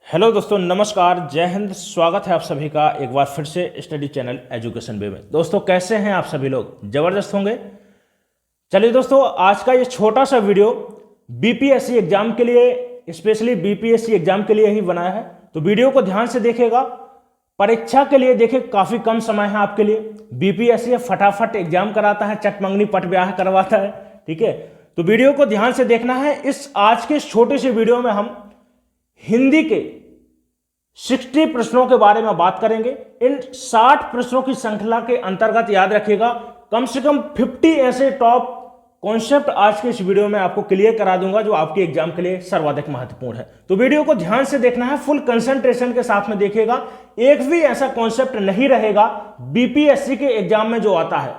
Hello दोस्तों, नमस्कार, जय हिंद। स्वागत है आप सभी का एक बार फिर से स्टडी चैनल एजुकेशन वे में। दोस्तों कैसे हैं आप सभी लोग? जबरदस्त होंगे। चलिए दोस्तों, आज का ये छोटा सा वीडियो बीपीएससी एग्जाम के लिए, स्पेशली बीपीएससी एग्जाम के लिए ही बनाया है। तो वीडियो को ध्यान से देखिएगा। परीक्षा के लिए देखिए काफी कम समय है आपके लिए। बीपीएससी फटाफट एग्जाम कराता है, चटमंगनी पट ब्याह करवाता है। ठीक है, तो वीडियो को ध्यान से देखना है। इस आज के छोटे से वीडियो में हम हिंदी के 60 प्रश्नों के बारे में बात करेंगे। इन 60 प्रश्नों की श्रृंखला के अंतर्गत याद रखिएगा कम से कम 50 ऐसे टॉप कॉन्सेप्ट आज के इस वीडियो में आपको क्लियर करा दूंगा जो आपके एग्जाम के लिए सर्वाधिक महत्वपूर्ण है। तो वीडियो को ध्यान से देखना है, फुल कंसंट्रेशन के साथ में देखिएगा। एक भी ऐसा कॉन्सेप्ट नहीं रहेगा बीपीएससी के एग्जाम में जो आता है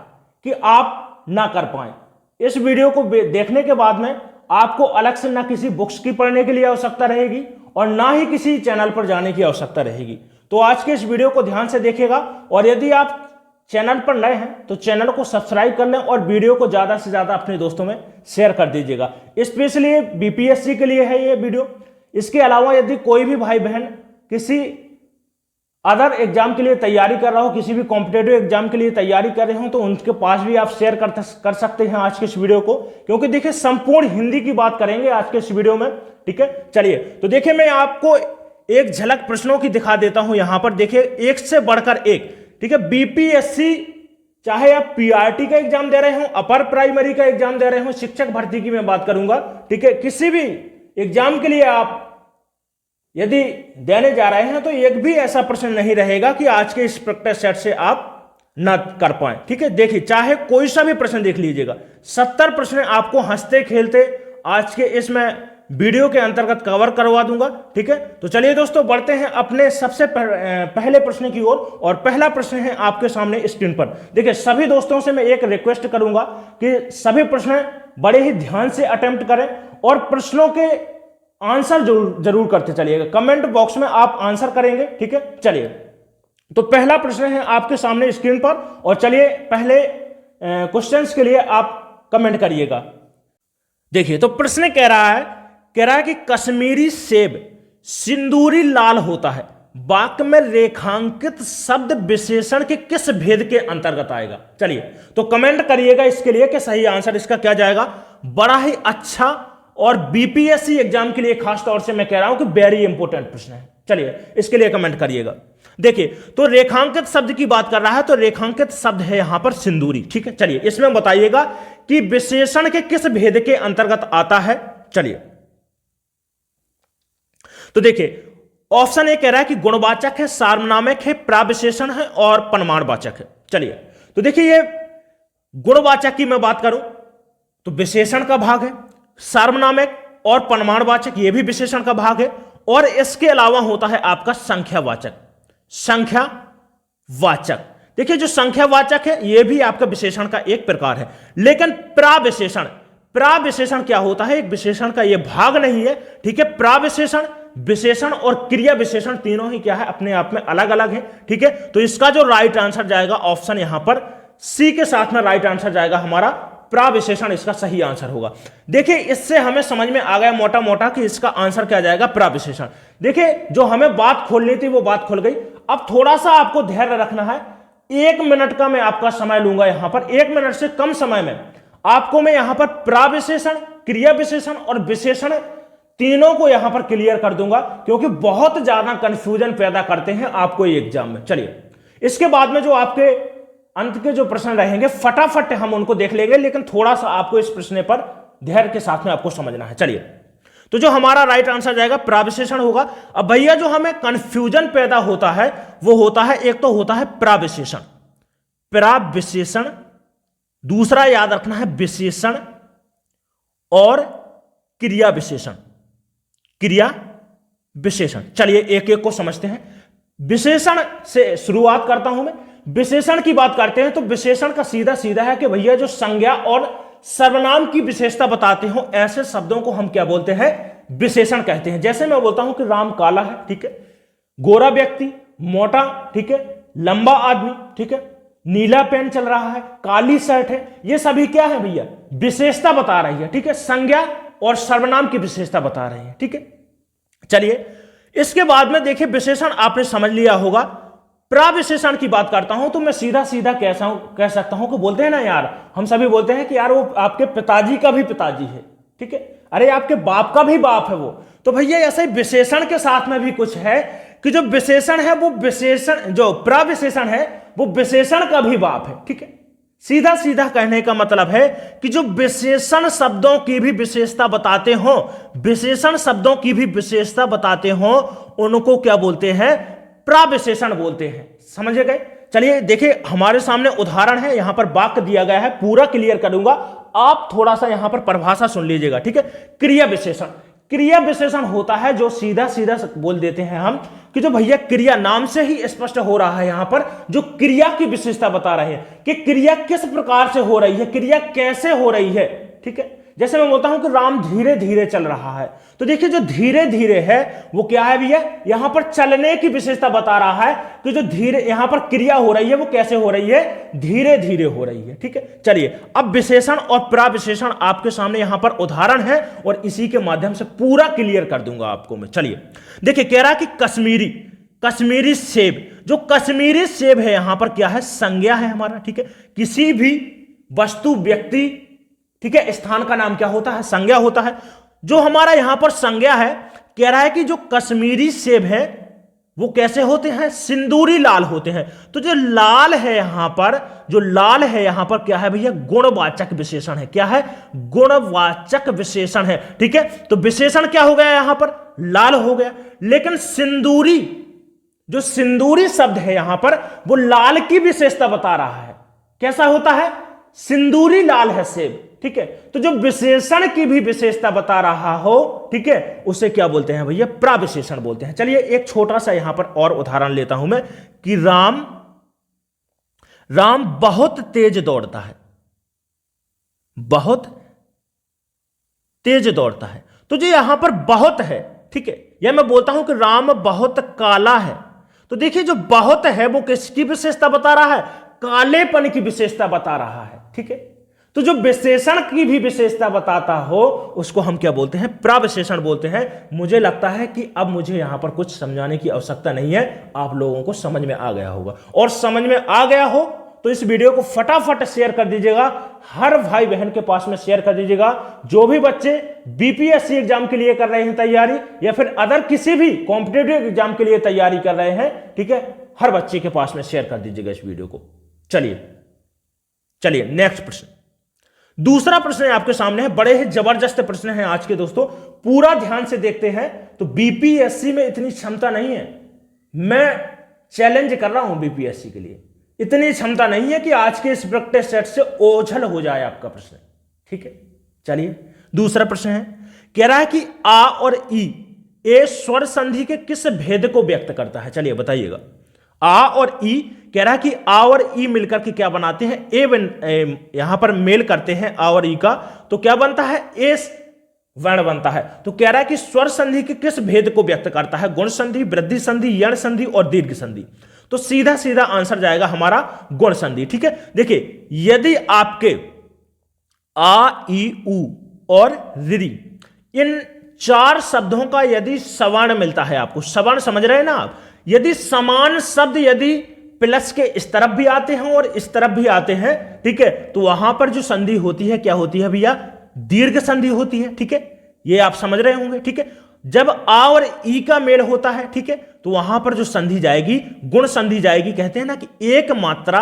कि आप ना कर पाए। इस वीडियो को देखने के बाद में आपको अलग से ना किसी बुक्स की पढ़ने के लिए आवश्यकता रहेगी और ना ही किसी चैनल पर जाने की आवश्यकता रहेगी। तो आज के इस वीडियो को ध्यान से देखिएगा और यदि आप चैनल पर नए हैं तो चैनल को सब्सक्राइब कर लें और वीडियो को ज्यादा से ज्यादा अपने दोस्तों में शेयर कर दीजिएगा। स्पेशली बीपीएससी के लिए है ये वीडियो। इसके अलावा यदि कोई भी भाई बहन किसी अदर एग्जाम के लिए तैयारी कर रहा हो, किसी भी कॉम्पिटेटिव एग्जाम के लिए तैयारी कर रहे हो, तो उनके पास भी आप शेयर कर सकते हैं आज के इस वीडियो को। क्योंकि देखिए संपूर्ण हिंदी की बात करेंगे आज के इस वीडियो में। ठीक है, चलिए तो देखिए मैं आपको एक झलक प्रश्नों की दिखा देता हूं। यहां पर देखिए एक से बढ़कर एक। ठीक है, बीपीएससी चाहे आप पीआरटी का एग्जाम दे रहे हो, अपर प्राइमरी का एग्जाम दे रहे हो, शिक्षक भर्ती की मैं बात करूंगा। ठीक है, किसी भी एग्जाम के लिए आप यदि देने जा रहे हैं तो एक भी ऐसा प्रश्न नहीं रहेगा कि आज के इस प्रैक्टिस सेट से आप न कर पाए। ठीक है, देखिए चाहे कोई सा भी प्रश्न देख लीजिएगा, 70 प्रश्न आपको हंसते खेलते आज के इसमें वीडियो के अंतर्गत कवर करवा दूंगा। ठीक है, तो चलिए दोस्तों बढ़ते हैं अपने सबसे पहले प्रश्न की ओर। और पहला प्रश्न है आपके सामने स्क्रीन पर। देखिए सभी दोस्तों से मैं एक रिक्वेस्ट करूंगा कि सभी प्रश्न बड़े ही ध्यान से अटेम्प्ट करें और प्रश्नों के आंसर जरूर करते चलिएगा। कमेंट बॉक्स में आप आंसर करेंगे। ठीक है, चलिए तो पहला प्रश्न है आपके सामने स्क्रीन पर और चलिए पहले क्वेश्चंस के लिए आप कमेंट करिएगा। देखिए तो प्रश्न कह रहा है कि कश्मीरी सेब सिंदूरी लाल होता है, वाक्य में रेखांकित शब्द विशेषण के किस भेद के अंतर्गत आएगा? चलिए तो कमेंट करिएगा इसके लिए कि सही आंसर इसका क्या जाएगा। बड़ा ही अच्छा और बीपीएससी एग्जाम के लिए खास तौर से मैं कह रहा हूं कि वेरी इंपॉर्टेंट प्रश्न है। चलिए इसके लिए कमेंट करिएगा। देखिए तो रेखांकित शब्द की बात कर रहा है, तो रेखांकित शब्द है यहां पर सिंदूरी। ठीक है, चलिए इसमें बताइएगा कि विशेषण के किस भेद के अंतर्गत आता है। चलिए तो देखिए ऑप्शन ए कह रहा है कि गुणवाचक है, सार्वनामिक है, प्राविशेषण है और प्रमाणवाचक है। चलिए तो देखिए ये गुणवाचक की मैं बात करूं तो विशेषण का भाग है, सार्वनामिक और प्रमाणवाचक ये भी विशेषण का भाग है, और इसके अलावा होता है आपका संख्यावाचक। संख्यावाचक देखिए जो संख्यावाचक है ये भी आपका विशेषण का एक प्रकार है। लेकिन प्राविशेषण क्या होता है? एक विशेषण का ये भाग नहीं है। ठीक है, प्राविशेषण विशेषण और क्रिया विशेषण तीनों ही क्या है अपने आप में अलग अलग है। ठीक है, तो इसका जो राइट आंसर जाएगा ऑप्शन यहां पर सी के साथ में राइट आंसर जाएगा हमारा प्राविशेषण, इसका सही आंसर होगा। देखिए इससे हमें समझ में आ गया मोटा मोटा कि इसका आंसर क्या जाएगा, प्राविशेषण। देखिए जो हमें बात खोलनी थी वो बात खुल गई। अब थोड़ा सा आपको धैर्य रखना है। 1 मिनट का मैं आपका समय लूंगा यहां पर। 1 मिनट से कम समय में आपको मैं यहां पर प्राविशेषण, क्रिया विशेषण और विशेषण तीनों को यहां पर क्लियर कर दूंगा, क्योंकि बहुत ज्यादा कंफ्यूजन पैदा करते हैं आपको ये एग्जाम में। चलिए इसके बाद में जो आपके अंत के जो प्रश्न रहेंगे फटाफट हम उनको देख लेंगे, लेकिन थोड़ा सा आपको इस प्रश्न पर धैर्य के साथ में आपको समझना है। चलिए तो जो हमारा राइट आंसर जाएगा प्राविशेषण होगा। अब भैया जो हमें कंफ्यूजन पैदा होता है वो होता है, एक तो होता है प्राविशेषण, दूसरा याद रखना है विशेषण और क्रिया विशेषण। चलिए एक एक को समझते हैं। विशेषण से शुरुआत करता हूं मैं। विशेषण की बात करते हैं तो विशेषण का सीधा सीधा है कि भैया जो संज्ञा और सर्वनाम की विशेषता बताते हो ऐसे शब्दों को हम क्या बोलते हैं, विशेषण कहते हैं। जैसे मैं बोलता हूं कि राम काला है, ठीक है, गोरा व्यक्ति, मोटा, ठीक है, लंबा आदमी, ठीक है, नीला पेन चल रहा है, काली शर्ट है, ये सभी क्या है भैया, विशेषता बता रही है। ठीक है, संज्ञा और सर्वनाम की विशेषता बता रही है। ठीक है, चलिए इसके बाद में देखिए विशेषण आपने समझ लिया होगा। प्रविशेषण की बात करता हूं तो मैं सीधा सीधा कह सकता हूं कि बोलते हैं ना यार, हम सभी बोलते हैं कि यार वो आपके पिताजी का भी पिताजी है, ठीक है, अरे आपके बाप का भी बाप है वो। तो भैया ऐसे ही विशेषण के साथ में भी कुछ है कि जो विशेषण है वो विशेषण, जो प्रविशेषण है वो विशेषण का भी बाप है, ठीक है। सीधा सीधा कहने का मतलब है कि जो विशेषण शब्दों की भी विशेषता बताते हो, विशेषण शब्दों की भी विशेषता बताते हो, उनको क्या बोलते हैं, प्रविशेषण बोलते हैं। समझ गए? चलिए देखिए हमारे सामने उदाहरण है, यहां पर वाक्य दिया गया है, पूरा क्लियर करूंगा, आप थोड़ा सा यहां पर परिभाषा सुन लीजिएगा, ठीक है। क्रिया विशेषण, क्रिया विशेषण होता है जो सीधा सीधा बोल देते हैं हम कि जो भैया क्रिया, नाम से ही स्पष्ट हो रहा है यहां पर, जो क्रिया की विशेषता बता रहे हैं कि क्रिया किस प्रकार से हो रही है, क्रिया कैसे हो रही है, ठीक है। जैसे मैं बोलता हूं कि राम धीरे धीरे चल रहा है, तो देखिए जो धीरे धीरे है वो क्या है भैया, यहां पर चलने की विशेषता बता रहा है कि जो धीरे यहां पर क्रिया हो रही है वो कैसे हो रही है, धीरे धीरे हो रही है, ठीक है। चलिए अब विशेषण और प्रविशेषण आपके सामने यहां पर उदाहरण है और इसी के माध्यम से पूरा क्लियर कर दूंगा आपको मैं। चलिए देखिए कह रहा है कि कश्मीरी, कश्मीरी सेब, जो कश्मीरी सेब है यहां पर क्या है, संज्ञा है हमारा, ठीक है। किसी भी वस्तु, व्यक्ति, ठीक है, स्थान का नाम क्या होता है, संज्ञा होता है। जो हमारा यहां पर संज्ञा है, कह रहा है कि जो कश्मीरी सेब है वो कैसे होते हैं, सिंदूरी लाल होते हैं। तो जो लाल है यहां पर, जो लाल है यहां पर क्या है भैया, गुणवाचक विशेषण है। क्या है, गुणवाचक विशेषण है, ठीक है। तो विशेषण क्या हो गया यहां पर, लाल हो गया। लेकिन सिंदूरी, जो सिंदूरी शब्द है यहां पर, वो लाल की विशेषता बता रहा है। कैसा होता है, सिंदूरी लाल है सेब, ठीक है। तो जो विशेषण की भी विशेषता बता रहा हो, ठीक है, उसे क्या बोलते हैं भैया, प्रविशेषण बोलते हैं। चलिए एक छोटा सा यहां पर और उदाहरण लेता हूं मैं कि राम बहुत तेज दौड़ता है, बहुत तेज दौड़ता है। तो जो यहां पर बहुत है, ठीक है, या मैं बोलता हूं कि राम बहुत काला है, तो देखिए जो बहुत है वो किसकी विशेषता बता रहा है, कालेपन की विशेषता बता रहा है, ठीक है। तो जो विशेषण की भी विशेषता बताता हो उसको हम क्या बोलते हैं, प्रविशेषण बोलते हैं। मुझे लगता है कि अब मुझे यहां पर कुछ समझाने की आवश्यकता नहीं है, आप लोगों को समझ में आ गया होगा। और समझ में आ गया हो तो इस वीडियो को फटाफट शेयर कर दीजिएगा, हर भाई बहन के पास में शेयर कर दीजिएगा। जो भी बच्चे बीपीएससी एग्जाम के लिए कर रहे हैं तैयारी, या फिर अदर किसी भी कॉम्पिटेटिव एग्जाम के लिए तैयारी कर रहे हैं, ठीक है, हर बच्चे के पास में शेयर कर दीजिएगा इस वीडियो को। चलिए नेक्स्ट प्रश्न, दूसरा प्रश्न आपके सामने है, बड़े ही जबरदस्त प्रश्न है आज के दोस्तों, पूरा ध्यान से देखते हैं। तो बीपीएससी में इतनी क्षमता नहीं है, मैं चैलेंज कर रहा हूं बीपीएससी के लिए, इतनी क्षमता नहीं है कि आज के इस प्रैक्टिस सेट से ओझल हो जाए आपका प्रश्न, ठीक है। चलिए दूसरा प्रश्न है, कह रहा है कि आ और ई, ए स्वर संधि के किस भेद को व्यक्त करता है, चलिए बताइएगा। आ और ई, कह रहा है कि आ और ई मिलकर के क्या बनाते हैं, यहां पर मेल करते हैं आ और ई का, तो क्या बनता है, एस वर्ण बनता है। तो कह रहा है कि स्वर संधि के किस भेद को व्यक्त करता है, गुण संधि, वृद्धि संधि, यण संधि और दीर्घ संधि। तो सीधा सीधा आंसर जाएगा हमारा गुण संधि, ठीक है। देखिए यदि आपके आ, ई, उ और ऋ, इन चार शब्दों का यदि सवर्ण मिलता है, आपको सवर्ण समझ रहे हैं ना आप, यदि समान शब्द यदि प्लस के इस तरफ भी आते हैं और इस तरफ भी आते हैं, ठीक है, तो वहां पर जो संधि होती है क्या होती है भैया, दीर्घ संधि होती है, ठीक है। ये आप समझ रहे होंगे, ठीक है। जब आ और ई का मेल होता है, ठीक है, तो वहां पर जो संधि जाएगी गुण संधि जाएगी। कहते हैं ना कि एक मात्रा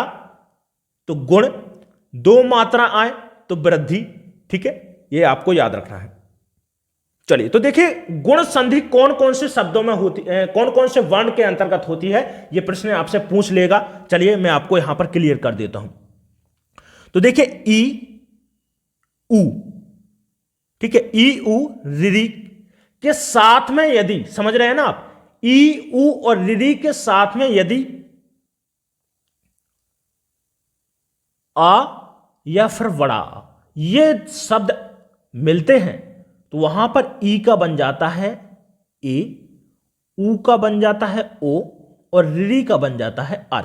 तो गुण, दो मात्रा आए तो वृद्धि, ठीक है, ये आपको याद रखना है। चलिए तो देखिए गुण संधि कौन कौन से शब्दों में होती है, कौन कौन से वर्ण के अंतर्गत होती है, यह प्रश्न आपसे पूछ लेगा। चलिए मैं आपको यहां पर क्लियर कर देता हूं। तो देखिए ई, उ, ठीक है, ई, उ, ऋ के साथ में यदि, समझ रहे हैं ना आप, ई, उ और ऋ के साथ में यदि आ या फिर बड़ा ये शब्द मिलते हैं तो वहां पर ई का बन जाता है ए, उ का बन जाता है ओ और ऋ का बन जाता है अर।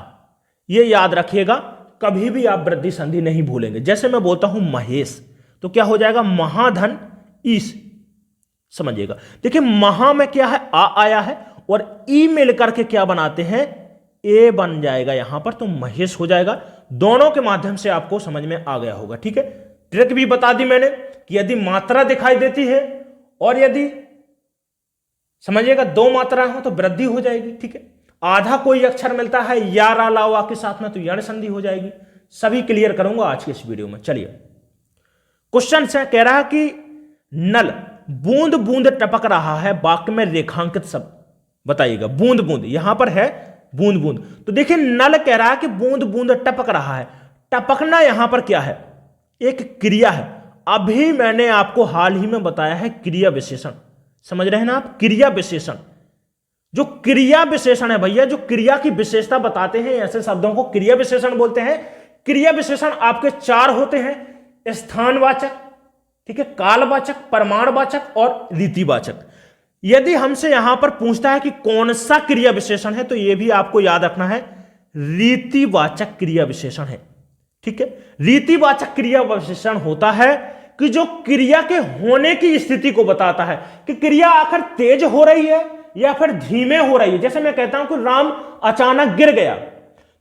ये याद रखिएगा, कभी भी आप वृद्धि संधि नहीं भूलेंगे। जैसे मैं बोलता हूं महेश, तो क्या हो जाएगा, महाधन ईश, समझिएगा। देखिए महा में क्या है, आ आया है और ई मिल करके क्या बनाते हैं, ए बन जाएगा यहां पर, तो महेश हो जाएगा। दोनों के माध्यम से आपको समझ में आ गया होगा। ठीक है, ट्रिक भी बता दी मैंने कि यदि मात्रा दिखाई देती है और यदि समझिएगा दो मात्राएं हो तो वृद्धि हो जाएगी। ठीक है, आधा कोई अक्षर मिलता है या रा ला वा के साथ में तो यण संधि हो जाएगी। सभी क्लियर करूंगा आज के इस वीडियो में। चलिए क्वेश्चन से कह रहा है कि नल बूंद बूंद टपक रहा है, वाक्य में रेखांकित शब्द बताइएगा। बूंद बूंद यहां पर है बूंद बूंद, तो देखिए नल कह रहा है कि बूंद बूंद टपक रहा है। टपकना यहां पर क्या है, एक क्रिया है। अभी मैंने आपको हाल ही में बताया है क्रिया विशेषण, समझ रहे हैं ना आप, क्रिया विशेषण। जो क्रिया विशेषण है भैया, जो क्रिया की विशेषता बताते हैं ऐसे शब्दों को क्रिया विशेषण बोलते हैं। क्रिया विशेषण आपके चार होते हैं, स्थानवाचक, ठीक है, कालवाचक, प्रमाणवाचक और रीतिवाचक। यदि हमसे यहां पर पूछता है कि कौन सा क्रिया विशेषण है, तो यह भी आपको याद रखना है रीतिवाचक क्रिया विशेषण है। ठीक है, रीतिवाचक क्रिया विशेषण होता है कि जो क्रिया के होने की स्थिति को बताता है कि क्रिया आखिर तेज हो रही है या फिर धीमे हो रही है। जैसे मैं कहता हूं कि राम अचानक गिर गया,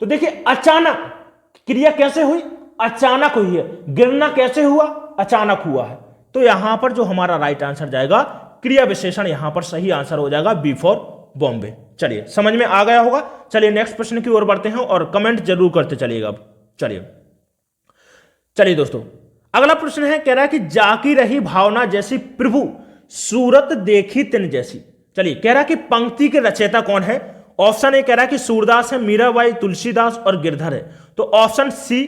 तो देखिए अचानक क्रिया कैसे हुई, अचानक हुई है। गिरना कैसे हुआ, अचानक हुआ है। तो यहां पर जो हमारा राइट आंसर जाएगा क्रिया विशेषण, यहां पर सही आंसर हो जाएगा बी फॉर बॉम्बे। चलिए समझ में आ गया होगा। चलिए नेक्स्ट प्रश्न की ओर बढ़ते हैं और कमेंट जरूर करते चलिएगा। अब चलिए दोस्तों अगला प्रश्न है, कह रहा है कि जाकी रही भावना जैसी प्रभु सूरत देखी तिन जैसी। चलिए कह रहा है कि पंक्ति के रचयिता कौन है। ऑप्शन ए कह रहा है कि सूरदास है, मीराबाई, तुलसीदास और गिरधर है। तो ऑप्शन सी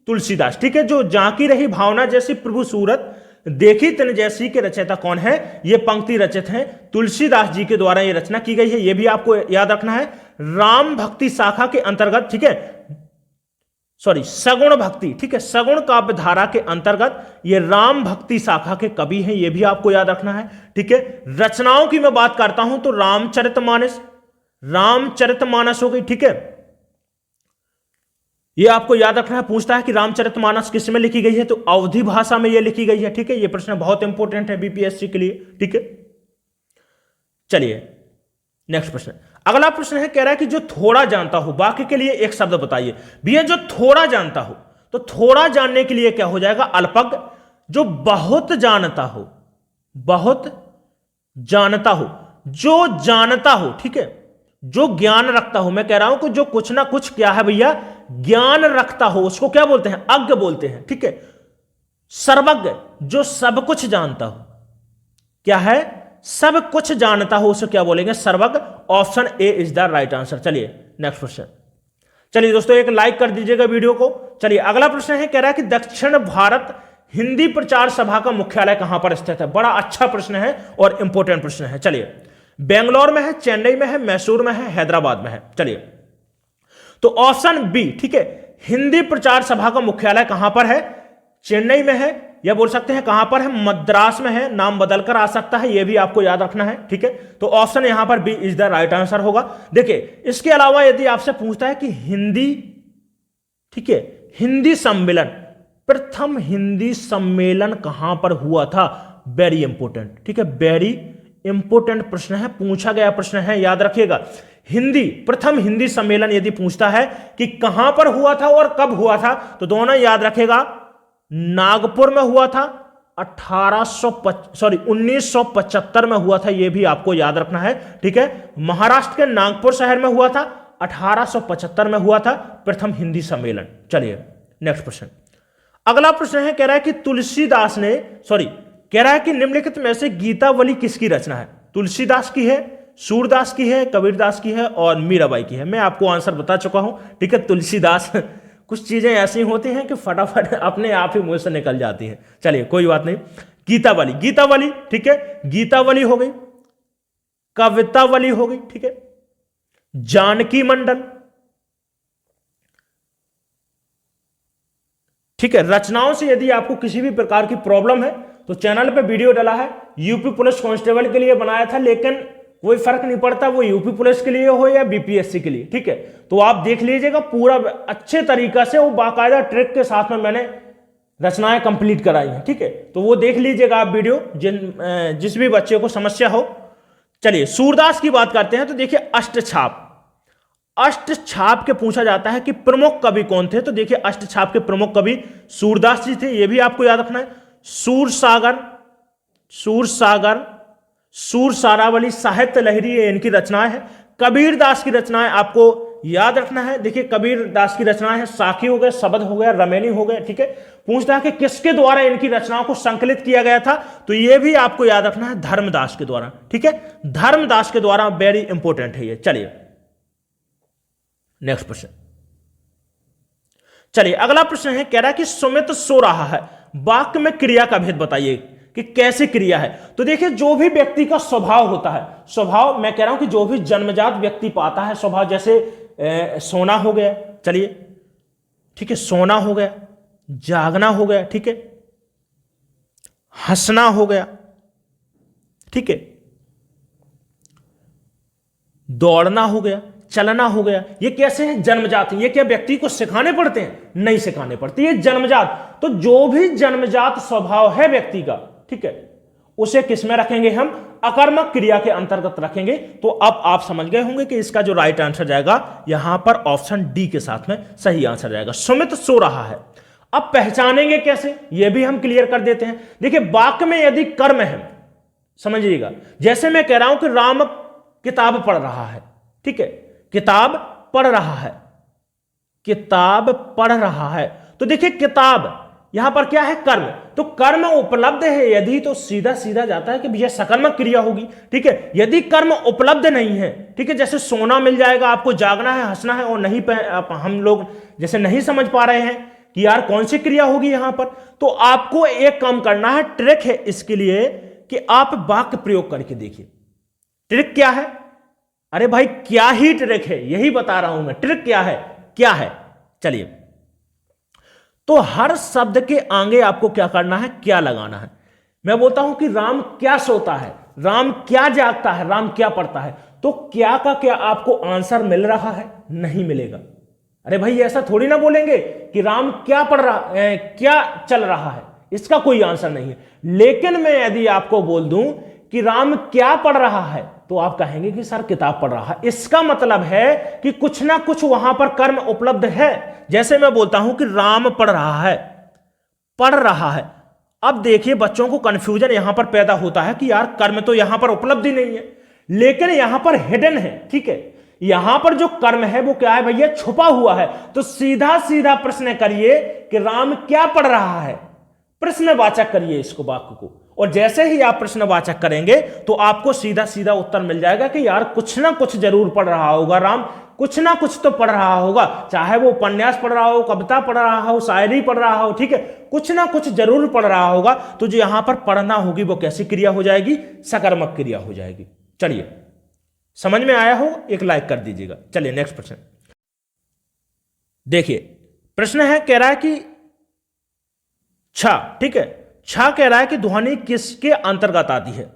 तुलसीदास। ठीक है, जो जाकी रही भावना जैसी प्रभु सूरत देखी तिन जैसी के रचयिता कौन है, ये पंक्ति रचित है तुलसीदास जी के द्वारा ये रचना की गई है। ये भी आपको याद रखना है, राम भक्ति शाखा के अंतर्गत, ठीक है, सॉरी सगुण भक्ति, ठीक है, सगुण काव्य धारा के अंतर्गत ये राम भक्ति शाखा के कवि हैं। ये भी आपको याद रखना है। ठीक है, रचनाओं की मैं बात करता हूं तो रामचरितमानस, रामचरितमानस हो गई। ठीक है, ये आपको याद रखना है। पूछता है कि रामचरितमानस किस में लिखी गई है, तो अवधी भाषा में ये लिखी गई है। ठीक है, ये प्रश्न बहुत इंपॉर्टेंट है बीपीएससी के लिए। ठीक है, चलिए नेक्स्ट प्रश्न। अगला प्रश्न है, कह रहा है कि जो थोड़ा जानता हो, वाक्य के लिए एक शब्द बताइए भैया। जो थोड़ा जानता हो, तो थोड़ा जानने के लिए क्या हो जाएगा, अल्पज्ञ। जो बहुत जानता हो, बहुत जानता हो, जो जानता हो, ठीक है, जो ज्ञान रखता हो। मैं कह रहा हूं कि जो कुछ ना कुछ क्या है भैया, ज्ञान रखता हो, उसको क्या बोलते हैं, अज्ञ बोलते हैं। ठीक है, सर्वज्ञ, जो सब कुछ जानता हो, क्या है, सब कुछ जानता हो, उसे क्या बोलेंगे, सर्वज्ञ। Option A is the right answer. चलिए नेक्स्ट प्रश्न। चलिए दोस्तों एक लाइक कर दीजिएगा वीडियो को। चलिए अगला प्रश्न है, कह रहा है कि दक्षिण भारत हिंदी प्रचार सभा का मुख्यालय कहां पर स्थित है। बड़ा अच्छा प्रश्न है और इंपॉर्टेंट प्रश्न है। चलिए बेंगलोर में है, चेन्नई में है, मैसूर में है, हैदराबाद में है। चलिए तो ऑप्शन बी, ठीक है, हिंदी प्रचार सभा का मुख्यालय कहां पर है, चेन्नई में है, या बोल सकते हैं कहां पर है, मद्रास में है, नाम बदलकर आ सकता है, यह भी आपको याद रखना है। ठीक है, तो ऑप्शन यहां पर B is the right answer होगा। देखिए इसके अलावा यदि आपसे पूछता है कि हिंदी, ठीक है, हिंदी सम्मेलन, प्रथम हिंदी सम्मेलन कहां पर हुआ था, वेरी इंपॉर्टेंट। ठीक है, वेरी इंपॉर्टेंट प्रश्न है, पूछा गया प्रश्न है, याद रखिएगा। हिंदी प्रथम हिंदी सम्मेलन यदि पूछता है कि कहां पर हुआ था और कब हुआ था, तो दोनों याद रखेगा। नागपुर में हुआ था 1975 में हुआ था, यह भी आपको याद रखना है। ठीक है, महाराष्ट्र के नागपुर शहर में हुआ था, 1875 में हुआ था प्रथम हिंदी सम्मेलन। चलिए नेक्स्ट प्रश्न। अगला प्रश्न है, कह रहा है कि तुलसीदास ने, कह रहा है कि निम्नलिखित में से गीतावली किसकी रचना है। तुलसीदास की है, सूरदास की है, कबीरदास की है और मीराबाई की है। मैं आपको आंसर बता चुका हूं। ठीक है, तुलसीदास, कुछ चीजें ऐसी होती हैं कि फटाफट अपने आप ही मुंह से निकल जाती हैं। चलिए कोई बात नहीं। गीतावली, गीतावली, ठीक है, गीतावली हो गई, कवितावली हो गई, ठीक है, जानकी मंडल, ठीक है। रचनाओं से यदि आपको किसी भी प्रकार की प्रॉब्लम है तो चैनल पे वीडियो डाला है, यूपी पुलिस कांस्टेबल के लिए बनाया था, लेकिन कोई फर्क नहीं पड़ता वो यूपी पुलिस के लिए हो या बीपीएससी के लिए। ठीक है, तो आप देख लीजिएगा पूरा अच्छे तरीका से, वो बाकायदा ट्रिक के साथ में मैंने रचनाएं कंप्लीट कराई हैं। ठीक है, तो वो देख लीजिएगा आप वीडियो, जिस भी बच्चे को समस्या हो। चलिए सूरदास की बात करते हैं। तो देखिए अष्टछाप, अष्टछाप के पूछा जाता है कि प्रमुख कवि कौन थे। तो देखिए अष्टछाप के प्रमुख कवि सूरदास जी थे, यह भी आपको याद रखना है। सूरसागर, सूरसागर, सूरसारावली, साहित्य लहरी, ये इनकी रचनाएं हैं। कबीरदास की रचनाएं आपको याद रखना है। देखिए कबीरदास की रचनाएं हैं, साखी हो गए, शबद हो गया, रमैनी हो गए, ठीक है। पूछता है कि किसके द्वारा इनकी रचनाओं को संकलित किया गया था। तो यह भी आपको याद रखना है, धर्मदास के द्वारा, ठीक है। धर्मदास के द्वारा, वेरी इंपॉर्टेंट है ये। चलिए नेक्स्ट प्रश्न। चलिए अगला प्रश्न है, कह रहा है कि सुमित सो रहा है, वाक्य में क्रिया का भेद बताइए कि कैसे क्रिया है। तो देखिए जो भी व्यक्ति का स्वभाव होता है, स्वभाव मैं कह रहा हूं कि जो भी जन्मजात व्यक्ति पाता है स्वभाव, जैसे सोना हो गया, चलिए ठीक है, सोना हो गया, जागना हो गया, ठीक है, हंसना हो गया, ठीक है, दौड़ना हो गया, चलना हो गया, ये कैसे हैं? जन्मजात। ये क्या व्यक्ति को सिखाने पड़ते हैं? नहीं सिखाने पड़ते, ये जन्मजात। तो जो भी जन्मजात स्वभाव है व्यक्ति का, ठीक है, उसे किस में रखेंगे हम? अकर्मक क्रिया के अंतर्गत रखेंगे। तो अब आप समझ गए होंगे कि इसका जो राइट आंसर जाएगा यहां पर ऑप्शन डी के साथ में सही आंसर जाएगा। सुमित सो रहा है। अब पहचानेंगे कैसे, यह भी हम क्लियर कर देते हैं। देखिए वाक्य में यदि कर्म है, समझिएगा, जैसे मैं कह रहा हूं कि राम किताब पढ़ रहा है, ठीक है, किताब पढ़ रहा है, किताब पढ़ रहा है। तो देखिए किताब यहां पर क्या है? कर्म। तो कर्म उपलब्ध है यदि, तो सीधा सीधा जाता है कि भैया सकर्मक क्रिया होगी, ठीक है। यदि कर्म उपलब्ध नहीं है, ठीक है, जैसे सोना मिल जाएगा आपको, जागना है, हंसना है, और नहीं हम लोग जैसे नहीं समझ पा रहे हैं कि यार कौन सी क्रिया होगी यहां पर, तो आपको एक काम करना है, ट्रिक है इसके लिए कि आप वाक्य प्रयोग करके देखिए। ट्रिक क्या है? अरे भाई क्या ही ट्रिक है, यही बता रहा हूं मैं। ट्रिक क्या है? क्या है? चलिए, तो हर शब्द के आगे आपको क्या करना है? क्या लगाना है। मैं बोलता हूं कि राम क्या सोता है, राम क्या जागता है, राम क्या पढ़ता है, तो क्या का क्या आपको आंसर मिल रहा है? नहीं मिलेगा। अरे भाई ऐसा थोड़ी ना बोलेंगे कि राम क्या पढ़ रहा है, क्या चल रहा है, इसका कोई आंसर नहीं है। लेकिन मैं यदि आपको बोल दूं कि राम क्या पढ़ रहा है, तो आप कहेंगे कि सर किताब पढ़ रहा है। इसका मतलब है कि कुछ ना कुछ वहां पर कर्म उपलब्ध है। जैसे मैं बोलता हूं कि राम पढ़ रहा है, पढ़ रहा है। अब देखिए बच्चों को कंफ्यूजन यहां पर पैदा होता है कि यार कर्म तो यहां पर उपलब्ध ही नहीं है, लेकिन यहां पर हिडन है, ठीक है। यहां पर जो कर्म है वो क्या है भैया? छुपा हुआ है। तो सीधा सीधा प्रश्न करिए कि राम क्या पढ़ रहा है, प्रश्नवाचक करिए इसको, वाक्य को। और जैसे ही आप प्रश्नवाचक करेंगे तो आपको सीधा सीधा उत्तर मिल जाएगा कि यार कुछ ना कुछ जरूर पढ़ रहा होगा राम, कुछ ना कुछ तो पढ़ रहा होगा, चाहे वो उपन्यास पढ़ रहा हो, कविता पढ़ रहा हो, शायरी पढ़ रहा हो, ठीक है, कुछ ना कुछ जरूर पढ़ रहा होगा। तो जो यहां पर पढ़ना होगी वो कैसी क्रिया हो जाएगी? सकर्मक क्रिया हो जाएगी। चलिए समझ में आया हो? एक लाइक कर दीजिएगा। चलिए नेक्स्ट प्रश्न देखिए। प्रश्न है, कह रहा है कि छा, ठीक है, छा कह रहा है कि ध्वनि किसके अंतर्गत आती है?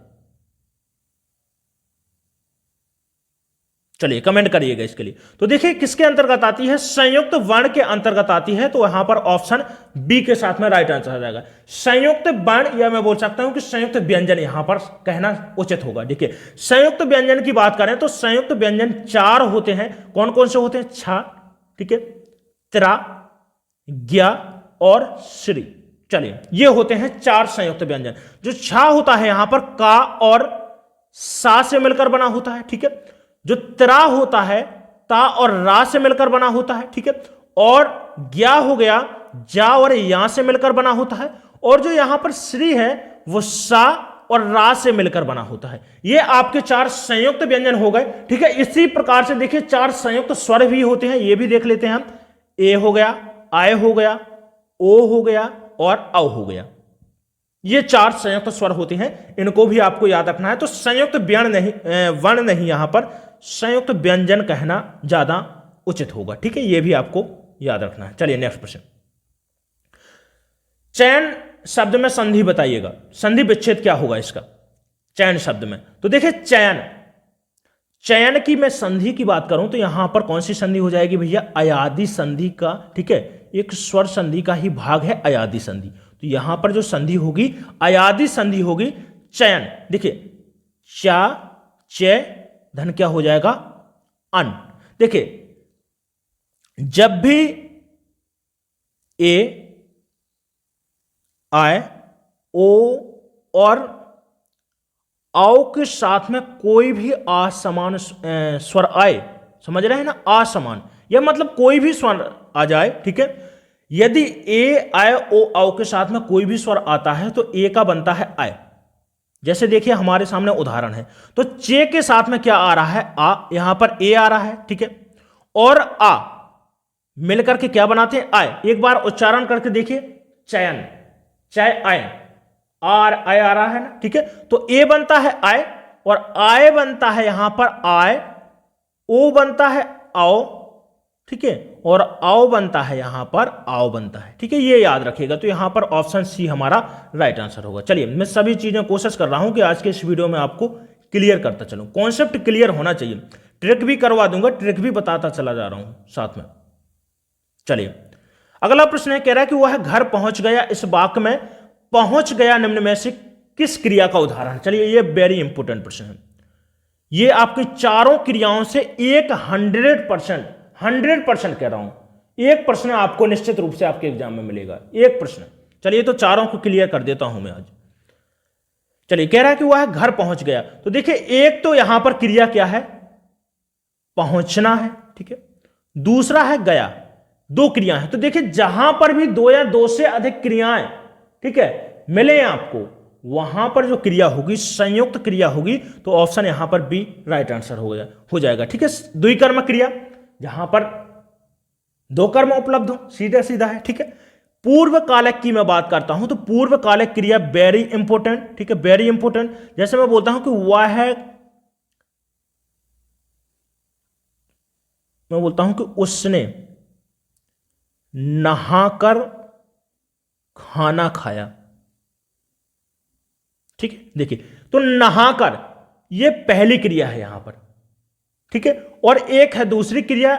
चलिए कमेंट करिएगा इसके लिए। तो देखिए किसके अंतर्गत आती है? संयुक्त वर्ण के अंतर्गत आती है। तो यहां पर ऑप्शन बी के साथ में राइट आंसर आ जाएगा। संयुक्त वर्ण, या मैं बोल सकता हूं कि संयुक्त व्यंजन यहां पर कहना उचित होगा। देखिए संयुक्त व्यंजन की बात करें तो संयुक्त व्यंजन 4 होते हैं। कौन कौन से होते हैं? छा, ठीक है, त्रा, ज्ञा और श्री। चलिए ये होते हैं 4 संयुक्त व्यंजन। जो छा होता है यहां पर का और सा से मिलकर बना होता है, ठीक है। जो त्रा होता है ता और रा से मिलकर बना होता है, ठीक है। और ज्ञा हो गया जा और या से मिलकर बना होता है। और जो यहां पर श्री है वो सा और रा से मिलकर बना होता है। ये आपके 4 संयुक्त व्यंजन हो गए, ठीक है। इसी प्रकार से देखिए 4 संयुक्त स्वर भी होते हैं, ये भी देख लेते हैं हम। ए हो गया, आय हो गया, ओ हो गया और औ हो गया। ये 4 संयुक्त स्वर होते हैं, इनको भी आपको याद रखना है। तो संयुक्त वर्ण नहीं, यहां पर संयुक्त व्यंजन कहना ज्यादा उचित होगा, ठीक है। ये भी आपको याद रखना है। चलिए नेक्स्ट प्रश्न। चयन शब्द में संधि बताइएगा। संधि विच्छेद क्या होगा इसका चयन शब्द में? तो देखिए चयन की मैं संधि की बात करूं तो यहां पर कौन सी संधि हो जाएगी भैया? अयादि संधि का, ठीक है, एक स्वर संधि का ही भाग है अयादि संधि। तो यहां पर जो संधि होगी अयादि संधि होगी। चयन, देखिए चा च धन क्या हो जाएगा, अन। देखिए जब भी ए आए, ओ और आओ के साथ में कोई भी असमान स्वर आए, समझ रहे हैं ना, असमान, या मतलब कोई भी स्वर आ जाए, ठीक है। यदि ए आए ओ आओ के साथ में कोई भी स्वर आता है तो ए का बनता है आए। जैसे देखिए हमारे सामने उदाहरण है, तो चे के साथ में क्या आ रहा है, आ, यहां पर ए आ रहा है, ठीक है, और आ मिलकर के क्या बनाते हैं, आए। एक बार उच्चारण करके देखिए, चयन, चय आय, आर आय आ रहा है ना, ठीक है। तो ए बनता है आय, और आय बनता है यहां पर आय, ओ बनता है आओ, ठीक है, और आओ बनता है यहां पर आओ बनता है, ठीक है, ये याद रखिएगा। तो यहां पर ऑप्शन सी हमारा राइट आंसर होगा। चलिए मैं सभी चीजें कोशिश कर रहा हूं कि आज के इस वीडियो में आपको क्लियर करता चलूं, कॉन्सेप्ट क्लियर होना चाहिए, ट्रिक भी करवा दूंगा, ट्रिक भी बताता चला जा रहा हूं साथ में। चलिए अगला प्रश्न है, कह रहा है कि वह घर पहुंच गया, इस वाक्य में पहुंच गया निम्न में से किस क्रिया का उदाहरण। चलिए ये वेरी इंपॉर्टेंट प्रश्न है, ये आपकी चारों क्रियाओं से 100% कह रहा हूं, एक प्रश्न आपको निश्चित रूप से आपके एग्जाम में मिलेगा, एक प्रश्न। चलिए तो चारों को क्लियर कर देता हूं मैं आज। चलिए कह रहा है कि वह घर पहुंच गया, तो देखिए एक तो यहां पर क्रिया क्या है, पहुंचना है, ठीक है, दूसरा है गया, दो क्रिया है। तो देखिए जहां पर भी दो या दो से अधिक क्रियाएं, ठीक है, मिले आपको, वहां पर जो क्रिया होगी संयुक्त क्रिया होगी, तो ऑप्शन यहां पर बी राइट आंसर हो जाएगा, ठीक है। द्विकर्म क्रिया, जहां पर दो कर्म उपलब्ध हो, सीधा सीधा है, ठीक है। पूर्व कालिक की मैं बात करता हूं, तो पूर्व कालिक क्रिया वेरी इंपॉर्टेंट, ठीक है, वेरी इंपॉर्टेंट। जैसे मैं बोलता हूं कि मैं बोलता हूं कि उसने नहाकर खाना खाया, ठीक है। देखिए तो नहाकर ये पहली क्रिया है यहां पर, ठीक है, और एक है दूसरी क्रिया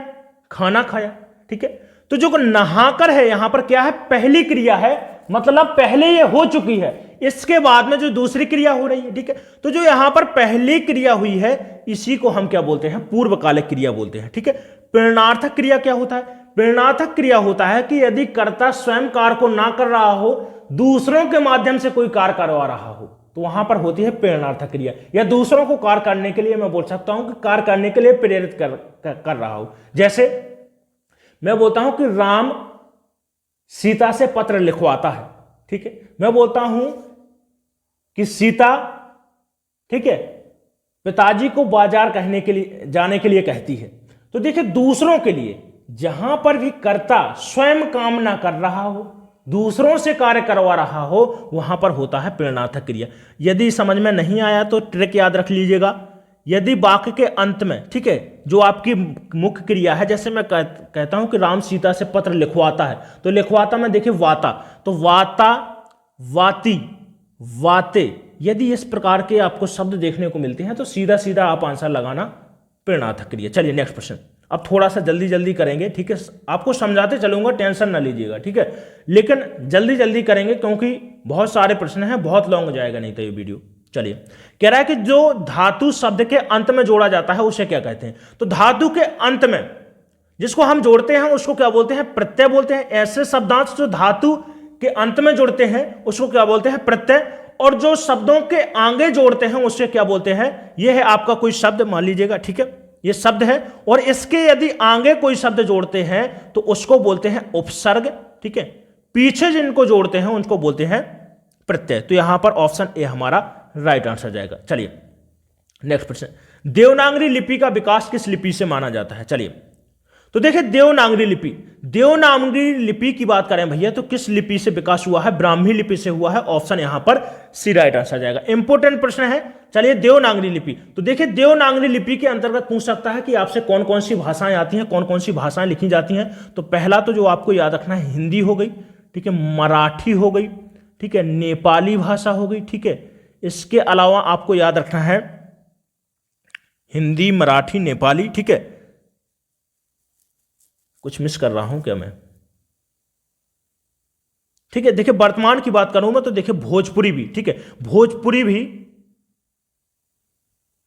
खाना खाया, ठीक है। तो जो नहाकर है यहां पर क्या है, पहली क्रिया है, मतलब पहले ये हो चुकी है, इसके बाद में जो दूसरी क्रिया हो रही है, ठीक है। तो जो यहां पर पहली क्रिया हुई है इसी को हम क्या बोलते हैं, पूर्वकालिक क्रिया बोलते हैं, ठीक है। प्रेरणार्थक क्रिया क्या होता है, प्रेरणार्थक क्रिया होता है कि यदि कर्ता स्वयं कार्य को ना कर रहा हो, दूसरों के माध्यम से कोई कार्य करवा रहा हो, तो वहां पर होती है प्रेरणार्थक क्रिया, या दूसरों को कार्य करने के लिए मैं बोल सकता हूं कि कार्य करने के लिए प्रेरित कर रहा हूं। जैसे मैं बोलता हूं कि राम सीता से पत्र लिखवाता है, ठीक है, मैं बोलता हूं कि सीता, ठीक है, पिताजी को बाजार कहने के लिए जाने के लिए कहती है। तो देखिए दूसरों के लिए, जहां पर भी कर्ता स्वयं काम ना कर रहा हो, दूसरों से कार्य करवा रहा हो, वहां पर होता है प्रेरणार्थक क्रिया। यदि समझ में नहीं आया तो ट्रिक याद रख लीजिएगा, यदि वाक्य के अंत में, ठीक है, जो आपकी मुख्य क्रिया है, जैसे मैं कहता हूं कि राम सीता से पत्र लिखवाता है, तो लिखवाता में देखिए वाता, तो वाता, वाती, वाते, यदि इस प्रकार के आपको शब्द देखने को मिलते हैं तो सीधा सीधा आप आंसर लगाना प्रेरणार्थक क्रिया। चलिए नेक्स्ट प्रश्न, अब थोड़ा सा जल्दी जल्दी करेंगे, ठीक है, आपको समझाते चलूंगा, टेंशन ना लीजिएगा, ठीक है, लेकिन जल्दी जल्दी करेंगे क्योंकि बहुत सारे प्रश्न हैं, बहुत लॉन्ग जाएगा नहीं तो ये वीडियो। चलिए कह रहा है कि जो धातु शब्द के अंत में जोड़ा जाता है उसे क्या कहते हैं, तो धातु के अंत में जिसको हम जोड़ते हैं उसको क्या बोलते हैं, प्रत्यय बोलते हैं। ऐसे शब्दांश जो धातु के अंत में जोड़ते हैं उसको क्या बोलते हैं, प्रत्यय, और जो शब्दों के आगे जोड़ते हैं उससे क्या बोलते हैं, यह है आपका कोई शब्द, मान लीजिएगा, ठीक है, ये शब्द है, और इसके यदि आगे कोई शब्द जोड़ते हैं तो उसको बोलते हैं उपसर्ग, ठीक है, पीछे जिनको जोड़ते हैं उनको बोलते हैं प्रत्यय। तो यहां पर ऑप्शन ए हमारा राइट आंसर जाएगा। चलिए नेक्स्ट प्रश्न, देवनागरी लिपि का विकास किस लिपि से माना जाता है। चलिए तो देखिए देवनागरी लिपि, देवनागरी लिपि की बात करें भैया तो किस लिपि से विकास हुआ है, ब्राह्मी लिपि से हुआ है, ऑप्शन यहां पर सी राइट आंसर जाएगा। इंपॉर्टेंट प्रश्न है। चलिए देवनागरी लिपि, तो देखिए देवनागरी लिपि के अंतर्गत पूछ सकता है कि आपसे कौन कौन सी भाषाएं आती हैं, कौन कौन सी भाषाएं लिखी जाती हैं। तो पहला तो जो आपको याद रखना है, हिंदी हो गई, ठीक है, मराठी हो गई, ठीक है, नेपाली भाषा हो गई, ठीक है, इसके अलावा आपको याद रखना है हिंदी, मराठी, नेपाली, ठीक है, कुछ मिस कर रहा हूं क्या मैं, ठीक है। देखिए वर्तमान की बात करूं मैं तो देखिए भोजपुरी भी, ठीक है, भोजपुरी भी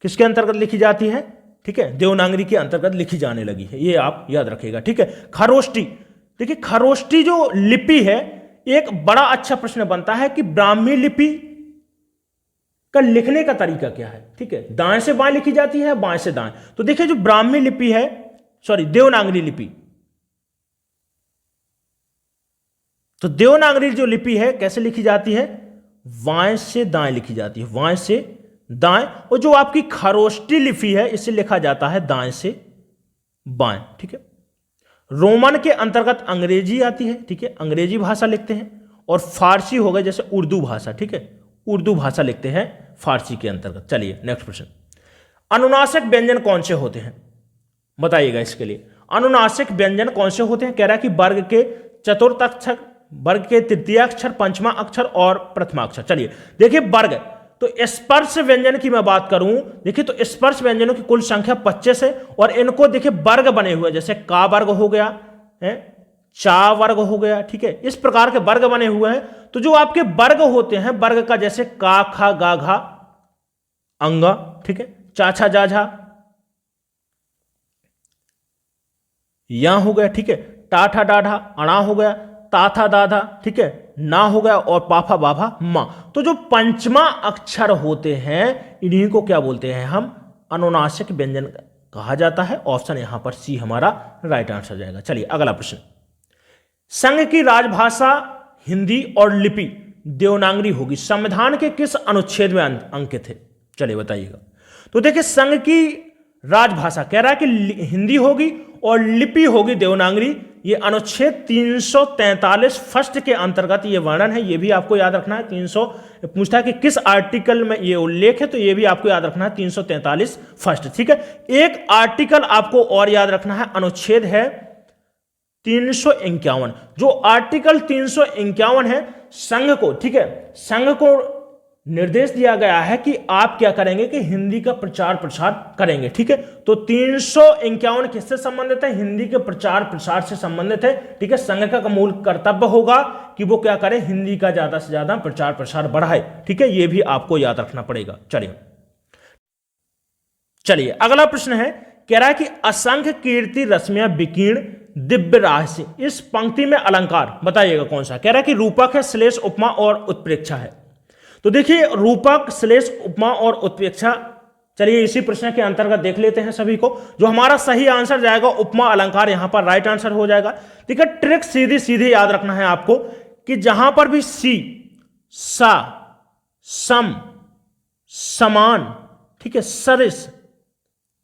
किसके अंतर्गत लिखी जाती है, ठीक है, देवनागरी के अंतर्गत लिखी जाने लगी है, ये आप याद रखिएगा, ठीक है। खरोष्टी, देखिए खरोष्टी जो लिपि है, एक बड़ा अच्छा प्रश्न बनता है कि ब्राह्मी लिपि का लिखने का तरीका क्या है, ठीक है, दाएं से बाएं लिखी जाती है, बाएं से दाएं। तो देखिए जो ब्राह्मी लिपि है, सॉरी देवनागरी लिपि, तो देवनागरी जो लिपि है कैसे लिखी जाती है, बाएं से दाएं लिखी जाती है, बाएं से दाएं। और जो आपकी खरोष्टी लिपि है इसे लिखा जाता है दाएं से बाएं, ठीक है। रोमन के अंतर्गत अंग्रेजी आती है, ठीक है, अंग्रेजी भाषा लिखते हैं। और फारसी हो गए जैसे उर्दू भाषा, ठीक है, उर्दू भाषा लिखते हैं फारसी के अंतर्गत। चलिए नेक्स्ट प्रश्न, अनुनासिक व्यंजन कौन से होते हैं, बताइएगा इसके लिए। अनुनासिक व्यंजन कौन से होते हैं, कह रहा है कि वर्ग के चतुर्थ अक्षर, वर्ग के तृतीय अक्षर, पंचमा अक्षर और प्रथमा अक्षर। चलिए देखिए वर्ग, तो स्पर्श व्यंजन की मैं बात करूं, देखिए तो स्पर्श व्यंजनों की कुल संख्या 25 है। और इनको देखिए वर्ग बने हुए, जैसे का वर्ग हो गया है, चा वर्ग हो गया, ठीक है, इस प्रकार के वर्ग बने हुए हैं। तो जो आपके वर्ग होते हैं, वर्ग का जैसे का खा गा घा अंगा, ठीक है, चा छा जा झा या हो गया, ठीक है, टा ठा डा ढा अणा हो गया, ता था दाधा, ठीक है, ना हो गया, और पाफा बाभा मा। तो जो पंचमा अक्षर होते हैं इन्हीं को क्या बोलते हैं हम, अनुनासिक व्यंजन कहा जाता है। ऑप्शन यहां पर सी हमारा राइट आंसर जाएगा। चलिए अगला प्रश्न, संघ की राजभाषा हिंदी और लिपि देवनागरी होगी, संविधान के किस अनुच्छेद में अंकित है, चलिए बताइएगा। तो देखिए संघ की राजभाषा कह रहा है कि हिंदी होगी और लिपि होगी देवनागरी, ये अनुच्छेद 343 फर्स्ट के अंतर्गत ये वर्णन है, ये भी आपको याद रखना है। 300 पूछता है कि किस आर्टिकल में ये उल्लेख है, तो ये भी आपको याद रखना है 343 फर्स्ट, ठीक है। एक आर्टिकल आपको और याद रखना है, अनुच्छेद है 351। जो आर्टिकल 351 है, संघ को, ठीक है, संघ को निर्देश दिया गया है कि आप क्या करेंगे कि हिंदी का प्रचार प्रसार करेंगे, ठीक है। तो 351 किससे संबंधित है, हिंदी के प्रचार प्रसार से संबंधित है, ठीक है। संघ का मूल कर्तव्य होगा कि वो क्या करे, हिंदी का ज्यादा से ज्यादा प्रचार प्रसार बढ़ाए, ठीक है, ये भी आपको याद रखना पड़ेगा। चलिए अगला प्रश्न है, कह रहा है कि असंख्य कीर्ति रश्मियां विकीर्ण दिव्य राशि, इस पंक्ति में अलंकार बताइएगा कौन सा। कह रहा है कि रूपक है, श्लेष, उपमा और उत्प्रेक्षा है। तो देखिए रूपक, श्लेष, उपमा और उत्प्रेक्षा, चलिए इसी प्रश्न के अंतर्गत देख लेते हैं सभी को। जो हमारा सही आंसर जाएगा उपमा अलंकार, यहां पर राइट आंसर हो जाएगा। देखिए ट्रिक सीधी सीधी याद रखना है आपको कि जहां पर भी सी, सा, सम, समान, ठीक है, सरिस,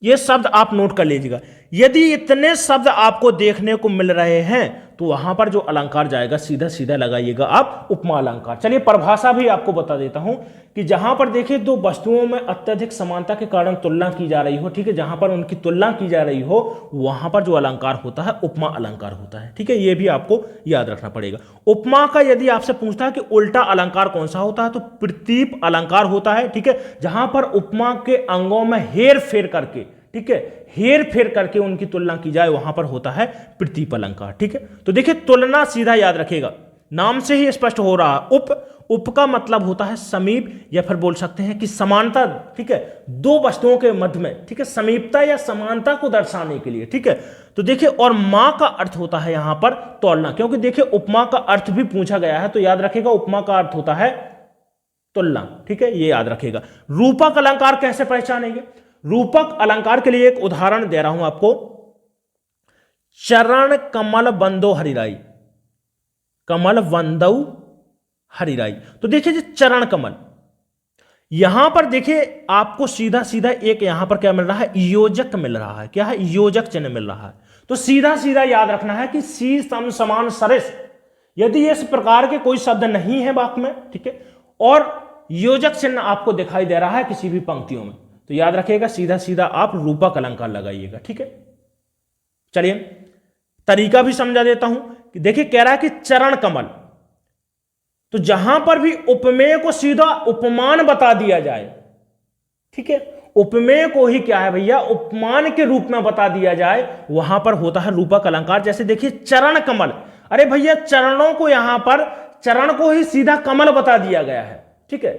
ये शब्द आप नोट कर लीजिएगा। यदि इतने शब्द आपको देखने को मिल रहे हैं तो वहां पर जो अलंकार जाएगा सीधा सीधा लगाइएगा आप उपमा अलंकार। चलिए परिभाषा भी आपको बता देता हूं कि जहां पर देखिए दो वस्तुओं में अत्यधिक समानता के कारण तुलना की जा रही हो, ठीक है, जहां पर उनकी तुलना की जा रही हो वहां पर जो अलंकार होता है उपमा अलंकार होता है, ठीक है, ये भी आपको याद रखना पड़ेगा। उपमा का यदि आपसे पूछता है कि उल्टा अलंकार कौन सा होता है तो प्रतीप अलंकार होता है, ठीक है, जहां पर उपमा के अंगों में हेर फेर करके, ठीक है, हेर फेर करके उनकी तुलना की जाए वहां पर होता है प्रतीप अलंकार, ठीक है। तो देखिए तुलना सीधा याद रखिएगा, नाम से ही स्पष्ट हो रहा है। उप का मतलब होता है समीप, या फिर बोल सकते हैं कि समानता, ठीक है, दो वस्तुओं के मध्य में, ठीक है, समीपता या समानता को दर्शाने के लिए, ठीक है। तो देखिए और मां का अर्थ होता है यहां पर तौलना, क्योंकि देखिए उपमा का अर्थ भी पूछा गया है, तो याद रखिएगा उपमा का अर्थ होता है तुलना, ठीक है, ये याद रखिएगा। रूपक अलंकार कैसे पहचानेंगे, रूपक अलंकार के लिए एक उदाहरण दे रहा हूं आपको, चरण कमल बंदो हरिराई, कमल बंदो हरिराई। तो देखिए चरण कमल, यहां पर देखिए आपको सीधा सीधा एक यहां पर क्या मिल रहा है, योजक मिल रहा है, क्या है, योजक चिन्ह मिल रहा है। तो सीधा सीधा याद रखना है कि सी सम समान सरिस, यदि इस प्रकार के कोई शब्द नहीं है वाक्य में, ठीक है, और योजक चिन्ह आपको दिखाई दे रहा है किसी भी पंक्तियों में, तो याद रखिएगा सीधा सीधा आप रूपक अलंकार लगाइएगा, ठीक है। चलिए तरीका भी समझा देता हूं कि देखिए कह रहा है कि चरण कमल, तो जहां पर भी उपमेय को सीधा उपमान बता दिया जाए, ठीक है, उपमेय को ही क्या है भैया उपमान के रूप में बता दिया जाए, वहां पर होता है रूपक अलंकार। जैसे देखिए चरण कमल, अरे भैया चरणों को, यहां पर चरण को ही सीधा कमल बता दिया गया है, ठीक है,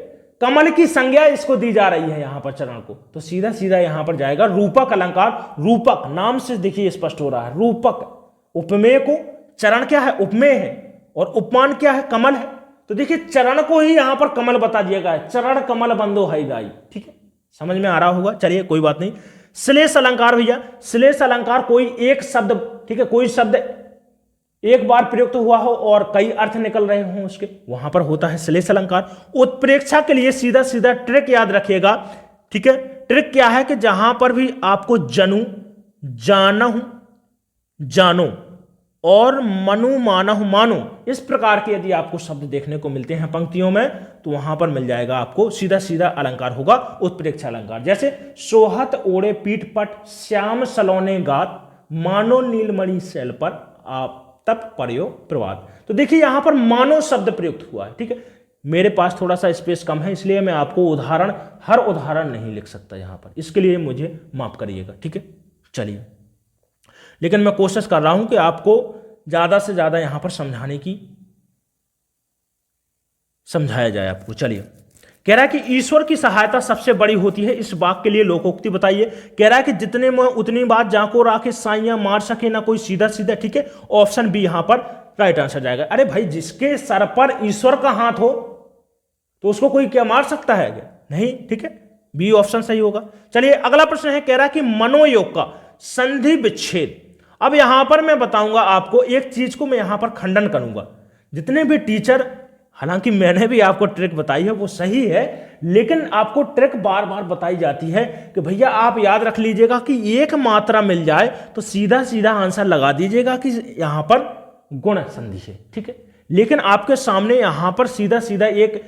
कमल की संज्ञा इसको दी जा रही है यहां पर चरण को, तो सीधा सीधा यहां पर जाएगा रूपक अलंकार। रूपक नाम से देखिए स्पष्ट हो रहा है, रूपक उपमेय को, चरण क्या है उपमेय है, और उपमान क्या है कमल है, तो देखिए चरण को ही यहां पर कमल बता दिया गया है, चरण कमल बंदो है दाई। ठीक है, समझ में आ रहा होगा, चलिए कोई बात नहीं। श्लेष अलंकार भैया, श्लेष अलंकार कोई एक शब्द, ठीक है, कोई शब्द एक बार प्रयुक्त हुआ हो और कई अर्थ निकल रहे हों उसके, वहां पर होता है श्लेष अलंकार। उत्प्रेक्षा के लिए सीधा सीधा ट्रिक याद रखिएगा, ठीक है। ट्रिक क्या है कि जहां पर भी आपको जनु, जानहु, जानो और मनु, मानहु, मानो, इस प्रकार के यदि आपको शब्द देखने को मिलते हैं पंक्तियों में, तो वहां पर मिल जाएगा आपको सीधा सीधा अलंकार होगा उत्प्रेक्षा अलंकार। जैसे सोहत ओढ़े पीठ पट, श्याम सलोने गात, मानो नीलमणि शैल पर आप तप पर्यो प्रवाद। तो देखिए यहां पर मानो शब्द प्रयुक्त हुआ है, ठीक है। मेरे पास थोड़ा सा स्पेस कम है, इसलिए मैं आपको उदाहरण, हर उदाहरण नहीं लिख सकता यहां पर, इसके लिए मुझे माफ करिएगा, ठीक है। चलिए, लेकिन मैं कोशिश कर रहा हूं कि आपको ज्यादा से ज्यादा यहां पर समझाया जाए आपको। चलिए, कह रहा है कि ईश्वर की सहायता सबसे बड़ी होती है, इस वाक्य के लिए लोकोक्ति बताइए। कह रहा है कि जितने में उतनी बात जाको राखे साइया, मार सके ना कोई सीधा सीधा, ठीक है। ऑप्शन बी यहां पर राइट आंसर जाएगा। अरे भाई, जिसके सर पर ईश्वर का हाथ हो तो उसको कोई क्या मार सकता है क्या? नहीं, ठीक है, बी ऑप्शन सही होगा। चलिए अगला प्रश्न है, कह रहा है कि मनोयोग का संधि विच्छेद। अब यहां पर मैं बताऊंगा आपको एक चीज को, मैं यहां पर खंडन करूंगा। जितने भी टीचर, हालांकि मैंने भी आपको ट्रिक बताई है वो सही है, लेकिन आपको ट्रिक बार बार बताई जाती है कि भैया आप याद रख लीजिएगा कि एक मात्रा मिल जाए तो सीधा सीधा आंसर लगा दीजिएगा कि यहां पर गुण संधि है, ठीक है। लेकिन आपके सामने यहां पर सीधा सीधा एक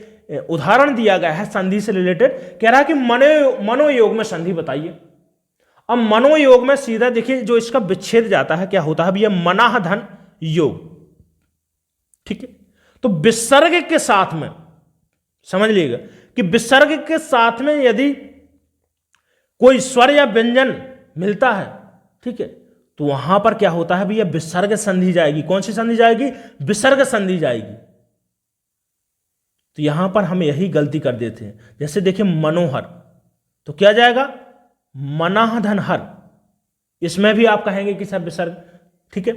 उदाहरण दिया गया है संधि से रिलेटेड। कह रहा है कि मनोयोग में संधि बताइए। अब मनोयोग में सीधा देखिए जो इसका विच्छेद जाता है क्या होता है भैया, मनाह धन योग, ठीक है। तो विसर्ग के साथ में समझ लीजिएगा कि विसर्ग के साथ में यदि कोई स्वर या व्यंजन मिलता है, ठीक है, तो वहां पर क्या होता है भैया, विसर्ग संधि जाएगी। कौन सी संधि जाएगी? विसर्ग संधि जाएगी। तो यहां पर हम यही गलती कर देते हैं। जैसे देखिए मनोहर, तो क्या जाएगा? मनाहधन हर। इसमें भी आप कहेंगे कि सर विसर्ग, ठीक है।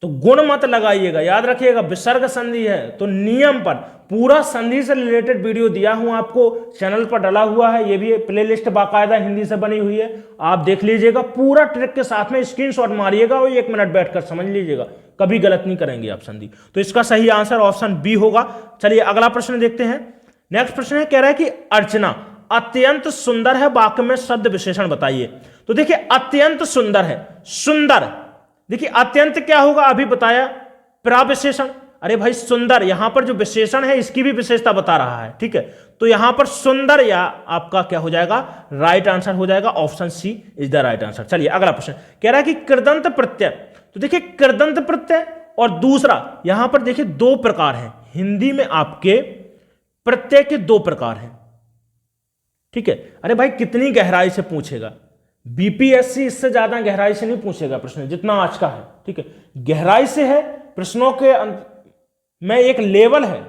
तो गुण मत लगाइएगा, याद रखिएगा विसर्ग संधि है। तो नियम पर पूरा संधि से रिलेटेड वीडियो दिया हूं आपको, चैनल पर डाला हुआ है। ये भी प्लेलिस्ट बाकायदा हिंदी से बनी हुई है, आप देख लीजिएगा। पूरा ट्रिक के साथ में स्क्रीनशॉट मारिएगा और 1 मिनट बैठकर समझ लीजिएगा, कभी गलत नहीं करेंगे आप संधि। तो इसका सही आंसर ऑप्शन बी होगा। चलिए अगला प्रश्न देखते हैं। नेक्स्ट प्रश्न है, कह रहा है कि अर्चना अत्यंत सुंदर है, वाक्य में शब्द विशेषण बताइए। तो देखिए अत्यंत सुंदर है, सुंदर, देखिए अत्यंत क्या होगा अभी बताया, प्रविशेषण। अरे भाई सुंदर, यहां पर जो विशेषण है इसकी भी विशेषता बता रहा है, ठीक है। तो यहां पर सुंदर या आपका क्या हो जाएगा, राइट आंसर हो जाएगा, option C is the right answer. चलिए अगला प्रश्न कह रहा है कि कृदंत प्रत्यय। तो देखिए कृदंत प्रत्यय और दूसरा, यहां पर देखिए 2 प्रकार है हिंदी में, आपके प्रत्यय के 2 प्रकार हैं, ठीक है। अरे भाई कितनी गहराई से पूछेगा, बीपीएससी इससे ज्यादा गहराई से नहीं पूछेगा प्रश्न जितना आज का है, ठीक है। गहराई से है प्रश्नों के में एक लेवल है,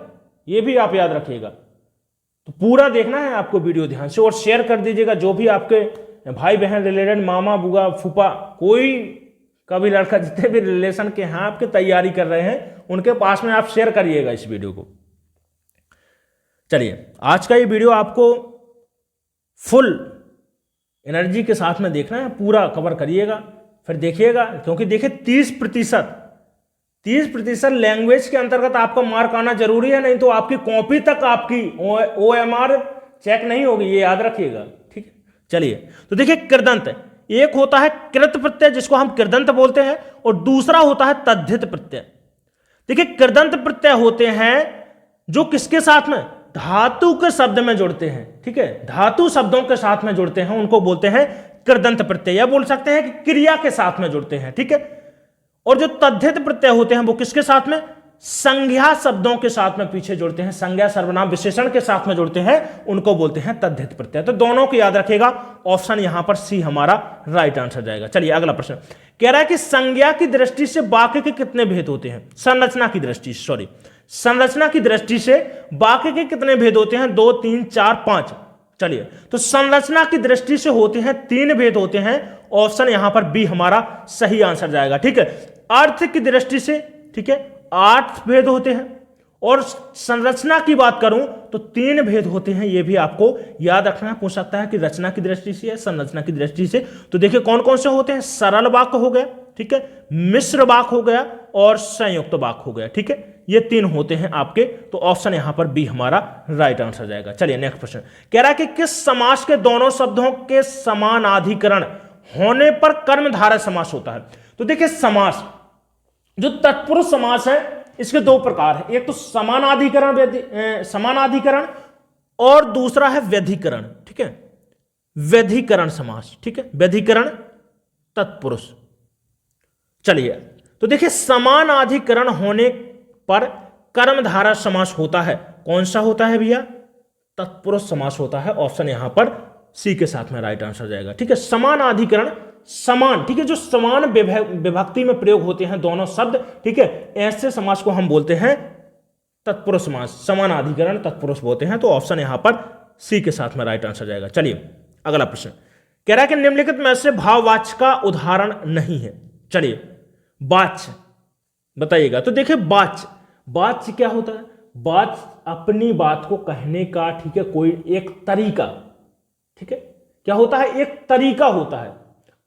ये भी आप याद रखिएगा। तो पूरा देखना है आपको वीडियो ध्यान से, और शेयर कर दीजिएगा जो भी आपके भाई बहन रिलेटेड, मामा बुआ फूफा, कोई का भी लड़का, जितने भी रिलेशन के हैं आपके तैयारी कर रहे हैं, उनके पास में आप शेयर करिएगा इस वीडियो को। चलिए आज का ये वीडियो आपको फुल एनर्जी के साथ में देखना है, पूरा कवर करिएगा, फिर देखिएगा। क्योंकि देखिए 30% लैंग्वेज के अंतर्गत आपका मार्क आना जरूरी है, नहीं तो आपकी कॉपी तक आपकी OMR चेक नहीं होगी, ये याद रखिएगा, ठीक है। चलिए तो देखिए कृदंत, एक होता है कृत प्रत्यय जिसको हम कृदंत बोलते हैं, और दूसरा होता है तद्धित प्रत्यय। देखिए कृदंत प्रत्यय होते हैं जो किसके साथ में, धातु के शब्द में जुड़ते हैं, ठीक है। धातु शब्दों के साथ में जुड़ते हैं, उनको बोलते हैं कृदंत प्रत्यय, या बोल सकते हैं कि क्रिया के साथ में जुड़ते हैं, ठीक है। और जो तद्धित प्रत्यय होते हैं वो किसके साथ में, संज्ञा शब्दों के साथ में पीछे जुड़ते हैं, संज्ञा सर्वनाम विशेषण के साथ में जुड़ते हैं, उनको बोलते हैं तद्धित प्रत्यय। तो दोनों को याद रखिएगा, ऑप्शन यहां पर सी हमारा राइट आंसर जाएगा। चलिए अगला प्रश्न कह रहा है कि संज्ञा की दृष्टि से वाक्य के कितने भेद होते हैं, संरचना की दृष्टि, सॉरी, संरचना की दृष्टि से वाक्य के कितने भेद होते हैं? 2, 3, 4, 5। चलिए, तो संरचना की दृष्टि से होते हैं 3 भेद होते हैं। ऑप्शन यहां पर बी हमारा सही आंसर जाएगा। ठीक है, अर्थ की दृष्टि से, ठीक है, 8 भेद होते हैं, और संरचना की बात करूं तो 3 भेद होते हैं। यह भी आपको याद रखना है। पूछ सकता है कि रचना की दृष्टि से या संरचना की दृष्टि से। तो देखिए कौन कौन से होते हैं? सरल वाक्य हो गया, ठीक है, मिश्र वाक्य हो गया, और संयुक्त वाक्य हो गया। ठीक है, ये 3 होते हैं आपके। तो ऑप्शन यहां पर बी हमारा राइट आंसर जाएगा। चलिए नेक्स्ट प्रश्न कह रहा है कि किस समास के दोनों शब्दों के समानाधिकरण होने पर कर्मधारय समास होता है? तो देखिए समास, जो तत्पुरुष समास है, इसके 2 प्रकार है। एक तो समानाधिकरण और दूसरा है व्यधिकरण। ठीक है, व्यधिकरण समास। ठीक है, व्यधिकरण तत्पुरुष। चलिए, तो देखिए समानाधिकरण होने पर कर्मधारय समास होता है। कौन सा होता है भैया? तत्पुरुष समास होता है। ऑप्शन यहां पर सी के साथ में राइट आंसर जाएगा। ठीक है, समानाधिकरण, समान, ठीक है, जो समान विभक्ति में प्रयोग होते हैं दोनों शब्द, ठीक है, ऐसे समास को हम बोलते हैं तत्पुरुष समास। समानाधिकरण तत्पुरुष बोलते हैं। तो ऑप्शन यहां पर सी के साथ में राइट आंसर जाएगा। चलिए अगला प्रश्न कह रहा है कि निम्नलिखित में से भाववाच्य का उदाहरण नहीं है। चलिए, वाच्य बताइएगा। तो देखिए वाच्य, वाच्य क्या होता है? वाच्य अपनी बात को कहने का, ठीक है, कोई एक तरीका, ठीक है, क्या होता है? एक तरीका होता है।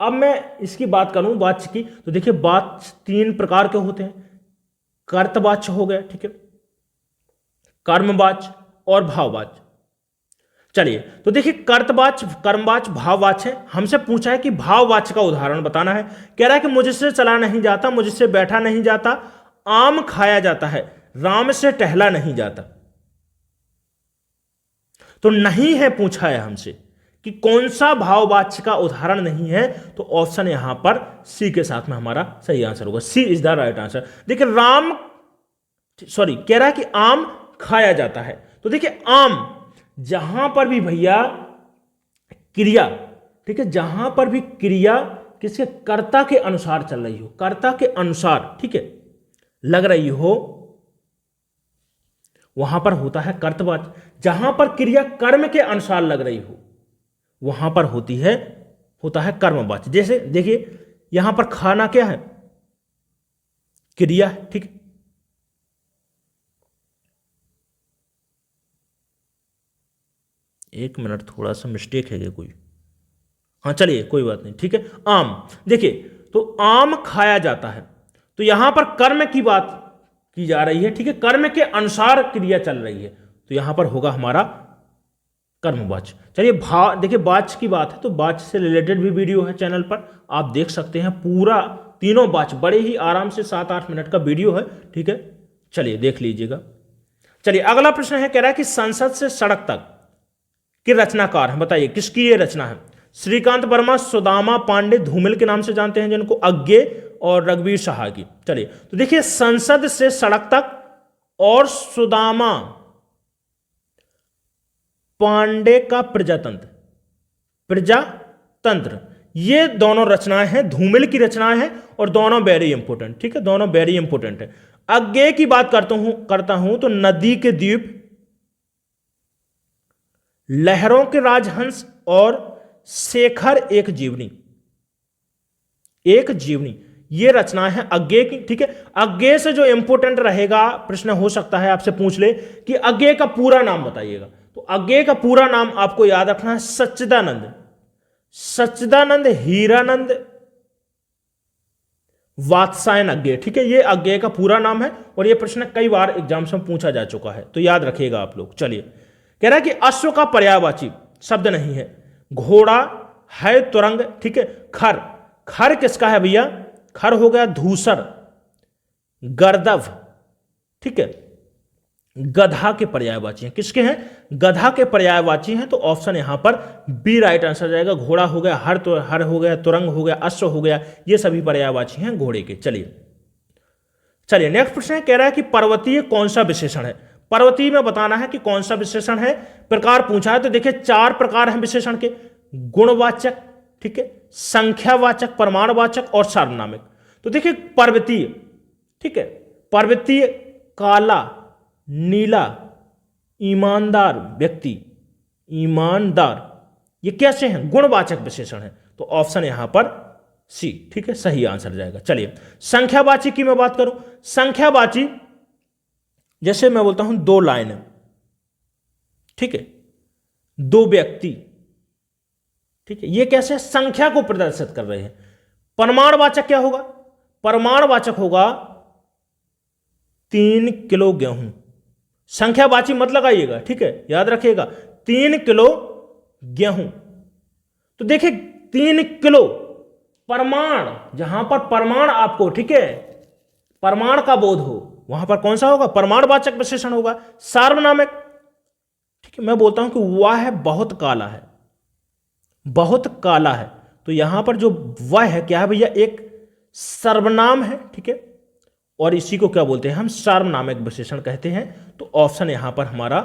अब मैं इसकी बात करूं वाच्य की, तो देखिए वाच्य 3 प्रकार के होते हैं। कर्तवाच्य हो गया, ठीक है, कर्मवाच्य और भाववाच्य। चलिए, तो देखिए कर्तवाच्य, कर्मवाच्य, भाववाच्य है। हमसे पूछा है कि भाववाच्य का उदाहरण बताना है। कह रहा है कि मुझसे चला नहीं जाता, मुझसे बैठा नहीं जाता, आम खाया जाता है, राम से टहला नहीं जाता। तो नहीं है पूछा है हमसे कि कौन सा भाववाच्य का उदाहरण नहीं है। तो ऑप्शन यहां पर सी के साथ में हमारा सही आंसर होगा। सी इज द राइट आंसर। देखिए कह रहा है कि आम खाया जाता है। तो देखिए आम, जहां पर भी भैया क्रिया, ठीक है, जहां पर भी क्रिया किसके कर्ता के अनुसार चल रही हो, कर्ता के अनुसार, ठीक है, लग रही हो, वहां पर होता है कर्तवाच्य। जहां पर क्रिया कर्म के अनुसार लग रही हो, वहां पर होता है कर्मवाच्य। जैसे देखिए यहां पर खाना क्या है? क्रिया है, ठीक है। एक मिनट, थोड़ा सा मिस्टेक है कोई। हाँ चलिए कोई बात नहीं, ठीक है। आम, देखिए तो आम खाया जाता है, तो यहां पर कर्म की बात की जा रही है, ठीक है, कर्म के अनुसार क्रिया चल रही है, तो यहां पर होगा हमारा कर्मवाच्य। चलिए देखिए वाच्य की बात है, तो वाच्य से रिलेटेड भी वीडियो है चैनल पर, आप देख सकते हैं। पूरा तीनों वाच्य बड़े ही आराम से 7-8 मिनट का वीडियो है, ठीक है, चलिए देख लीजिएगा। चलिए अगला प्रश्न है, कह रहा है कि संसद से सड़क तक के रचनाकार हैं, बताइए किसकी ये रचना है? श्रीकांत वर्मा, सुदामा पांडे, धूमिल के नाम से जानते हैं जिनको, अज्ञे और रघुवीर सहाय की। चलिए तो देखिए संसद से सड़क तक और सुदामा पांडे का प्रजातंत्र, ये दोनों रचनाएं हैं, धूमिल की रचनाएं हैं, और दोनों वेरी इंपोर्टेंट, ठीक है, दोनों वेरी इंपोर्टेंट है। अज्ञे की बात करता हूं तो नदी के द्वीप, लहरों के राजहंस और शेखर एक जीवनी, ये रचनाएं हैं अज्ञे की, ठीक है। अज्ञे से जो इंपोर्टेंट रहेगा, प्रश्न हो सकता है आपसे पूछ ले कि अज्ञे का पूरा नाम बताइएगा, तो अज्ञे का पूरा नाम आपको याद रखना है सच्चिदानंद हीरानंद वात्सायन अज्ञे, ठीक है, ये अज्ञे का पूरा नाम है, और ये प्रश्न कई बार एग्जाम्स में पूछा जा चुका है, तो याद रखिएगा आप लोग। चलिए कह रहा है कि अश्व का पर्यायवाची शब्द नहीं है, घोड़ा है, तुरंग, ठीक है, खर किसका है भैया? खर हो गया धूसर, गर्दभ, ठीक है, गधा के पर्यायवाची हैं। किसके हैं? गधा के पर्यायवाची हैं, तो ऑप्शन यहां पर बी राइट आंसर जाएगा। घोड़ा हो गया, हर हो गया, तुरंग हो गया, अश्व हो गया, ये सभी पर्यायवाची हैं घोड़े के। चलिए नेक्स्ट प्रश्न है, कह रहा है कि पर्वतीय कौन सा विशेषण है? पर्वतीय में बताना है कि कौन सा विशेषण है। प्रकार पूछा है, तो देखिए 4 प्रकार हैं विशेषण के, गुणवाचक, ठीक है, संख्यावाचक, प्रमाणवाचक और सार्वनामिक। तो देखिए पर्वतीय, ठीक है, पर्वतीय काला, नीला, ईमानदार व्यक्ति, ईमानदार, ये कैसे हैं? गुणवाचक विशेषण है। तो ऑप्शन यहां पर सी, ठीक है, सही आंसर जाएगा। चलिए संख्यावाची की मैं बात करूं, संख्यावाची जैसे मैं बोलता हूं 2 लाइन, ठीक है, 2 व्यक्ति, ठीक है, ये कैसे संख्या को प्रदर्शित कर रहे हैं। प्रमाणवाचक क्या होगा? प्रमाणवाचक होगा 3 किलो गेहूं। संख्यावाची मत लगाइएगा, ठीक है, याद रखिएगा 3 किलो गेहूं। तो देखिए 3 किलो प्रमाण, जहां पर प्रमाण आपको, ठीक है, प्रमाण का बोध हो, वहां पर कौन सा होगा? प्रमाणवाचक विशेषण होगा। सार्वनामिक, ठीक है, मैं बोलता हूं कि वह बहुत काला है, बहुत काला है, तो यहां पर जो वह है क्या है भैया? एक सर्वनाम है, ठीक है, और इसी को क्या बोलते हैं हम? सार्वनामिक विशेषण कहते हैं। तो ऑप्शन यहां पर हमारा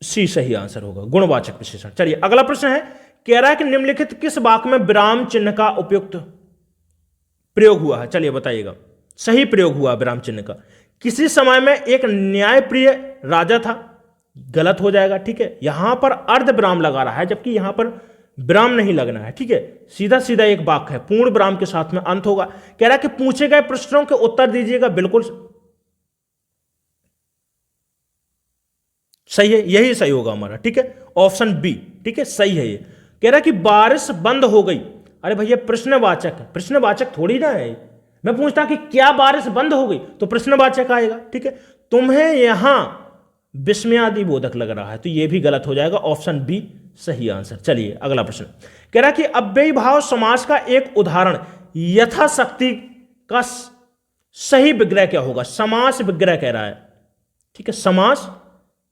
सी सही आंसर होगा, गुणवाचक विशेषण। चलिए अगला प्रश्न है, कह रहा है कि निम्नलिखित किस वाक्य में विराम चिन्ह का उपयुक्त प्रयोग हुआ है? चलिए बताइएगा। सही प्रयोग हुआ विराम चिन्ह का। किसी समय में एक न्यायप्रिय राजा था, गलत हो जाएगा, ठीक है, यहां पर अर्ध विराम लगा रहा है, जबकि यहां पर विराम नहीं लगना है, ठीक है, सीधा सीधा एक वाक्य है, पूर्ण विराम के साथ में अंत होगा। कह रहा है कि पूछे गए प्रश्नों के उत्तर दीजिएगा। बिल्कुल सही है, यही सही होगा हमारा, ठीक है, ऑप्शन बी, ठीक है, सही है ये। कह रहा है कि बारिश बंद हो गई। अरे भैया प्रश्नवाचक है, प्रश्नवाचक थोड़ी ना है। मैं पूछता कि क्या बारिश बंद हो गई, तो प्रश्नवाचक आएगा, ठीक है। तुम्हें यहां विस्मयादि बोधक लग रहा है, तो यह भी गलत हो जाएगा, ऑप्शन बी सही आंसर। चलिए अगला प्रश्न, कह रहा है कि अव्ययी भाव समास का एक उदाहरण यथाशक्ति का सही विग्रह क्या होगा? समास विग्रह कह रहा है, ठीक है, समास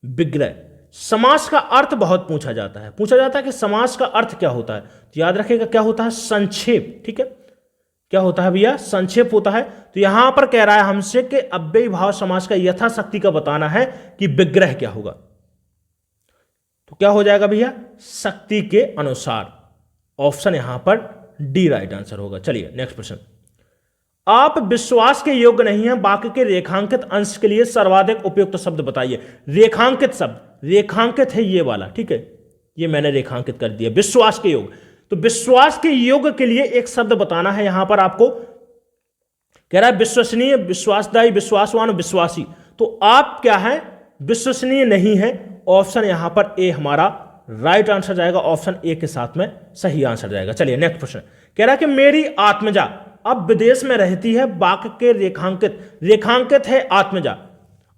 विग्रह। समास का अर्थ बहुत पूछा जाता है, कि समास का अर्थ क्या होता है, तो याद रखिएगा क्या होता है? संक्षेप, ठीक है, क्या होता है भैया? संक्षेप होता है। तो यहां पर कह रहा है हमसे कि अव्ययी भाव समास का यथाशक्ति का बताना है कि विग्रह क्या होगा, तो क्या हो जाएगा भैया? शक्ति के अनुसार। ऑप्शन यहां पर डी राइट आंसर होगा। चलिए नेक्स्ट प्रश्न, आप विश्वास के योग्य नहीं है, वाक्य के रेखांकित अंश के लिए सर्वाधिक उपयुक्त शब्द बताइए। रेखांकित शब्द, रेखांकित है ये वाला, ठीक है, ये मैंने रेखांकित कर दिया, विश्वास के योग। तो विश्वास के योग के लिए एक शब्द बताना है यहां पर आपको। कह रहा है विश्वसनीय, विश्वासदायी, विश्वासवान, विश्वासी। तो आप क्या है? विश्वसनीय नहीं है। ऑप्शन यहां पर ए हमारा राइट आंसर जाएगा, ऑप्शन ए के साथ में सही आंसर जाएगा। चलिए नेक्स्ट प्रश्न, कह रहा है कि मेरी आत्मजा अब विदेश में रहती है, वाक्य के रेखांकित, रेखांकित है आत्मजा,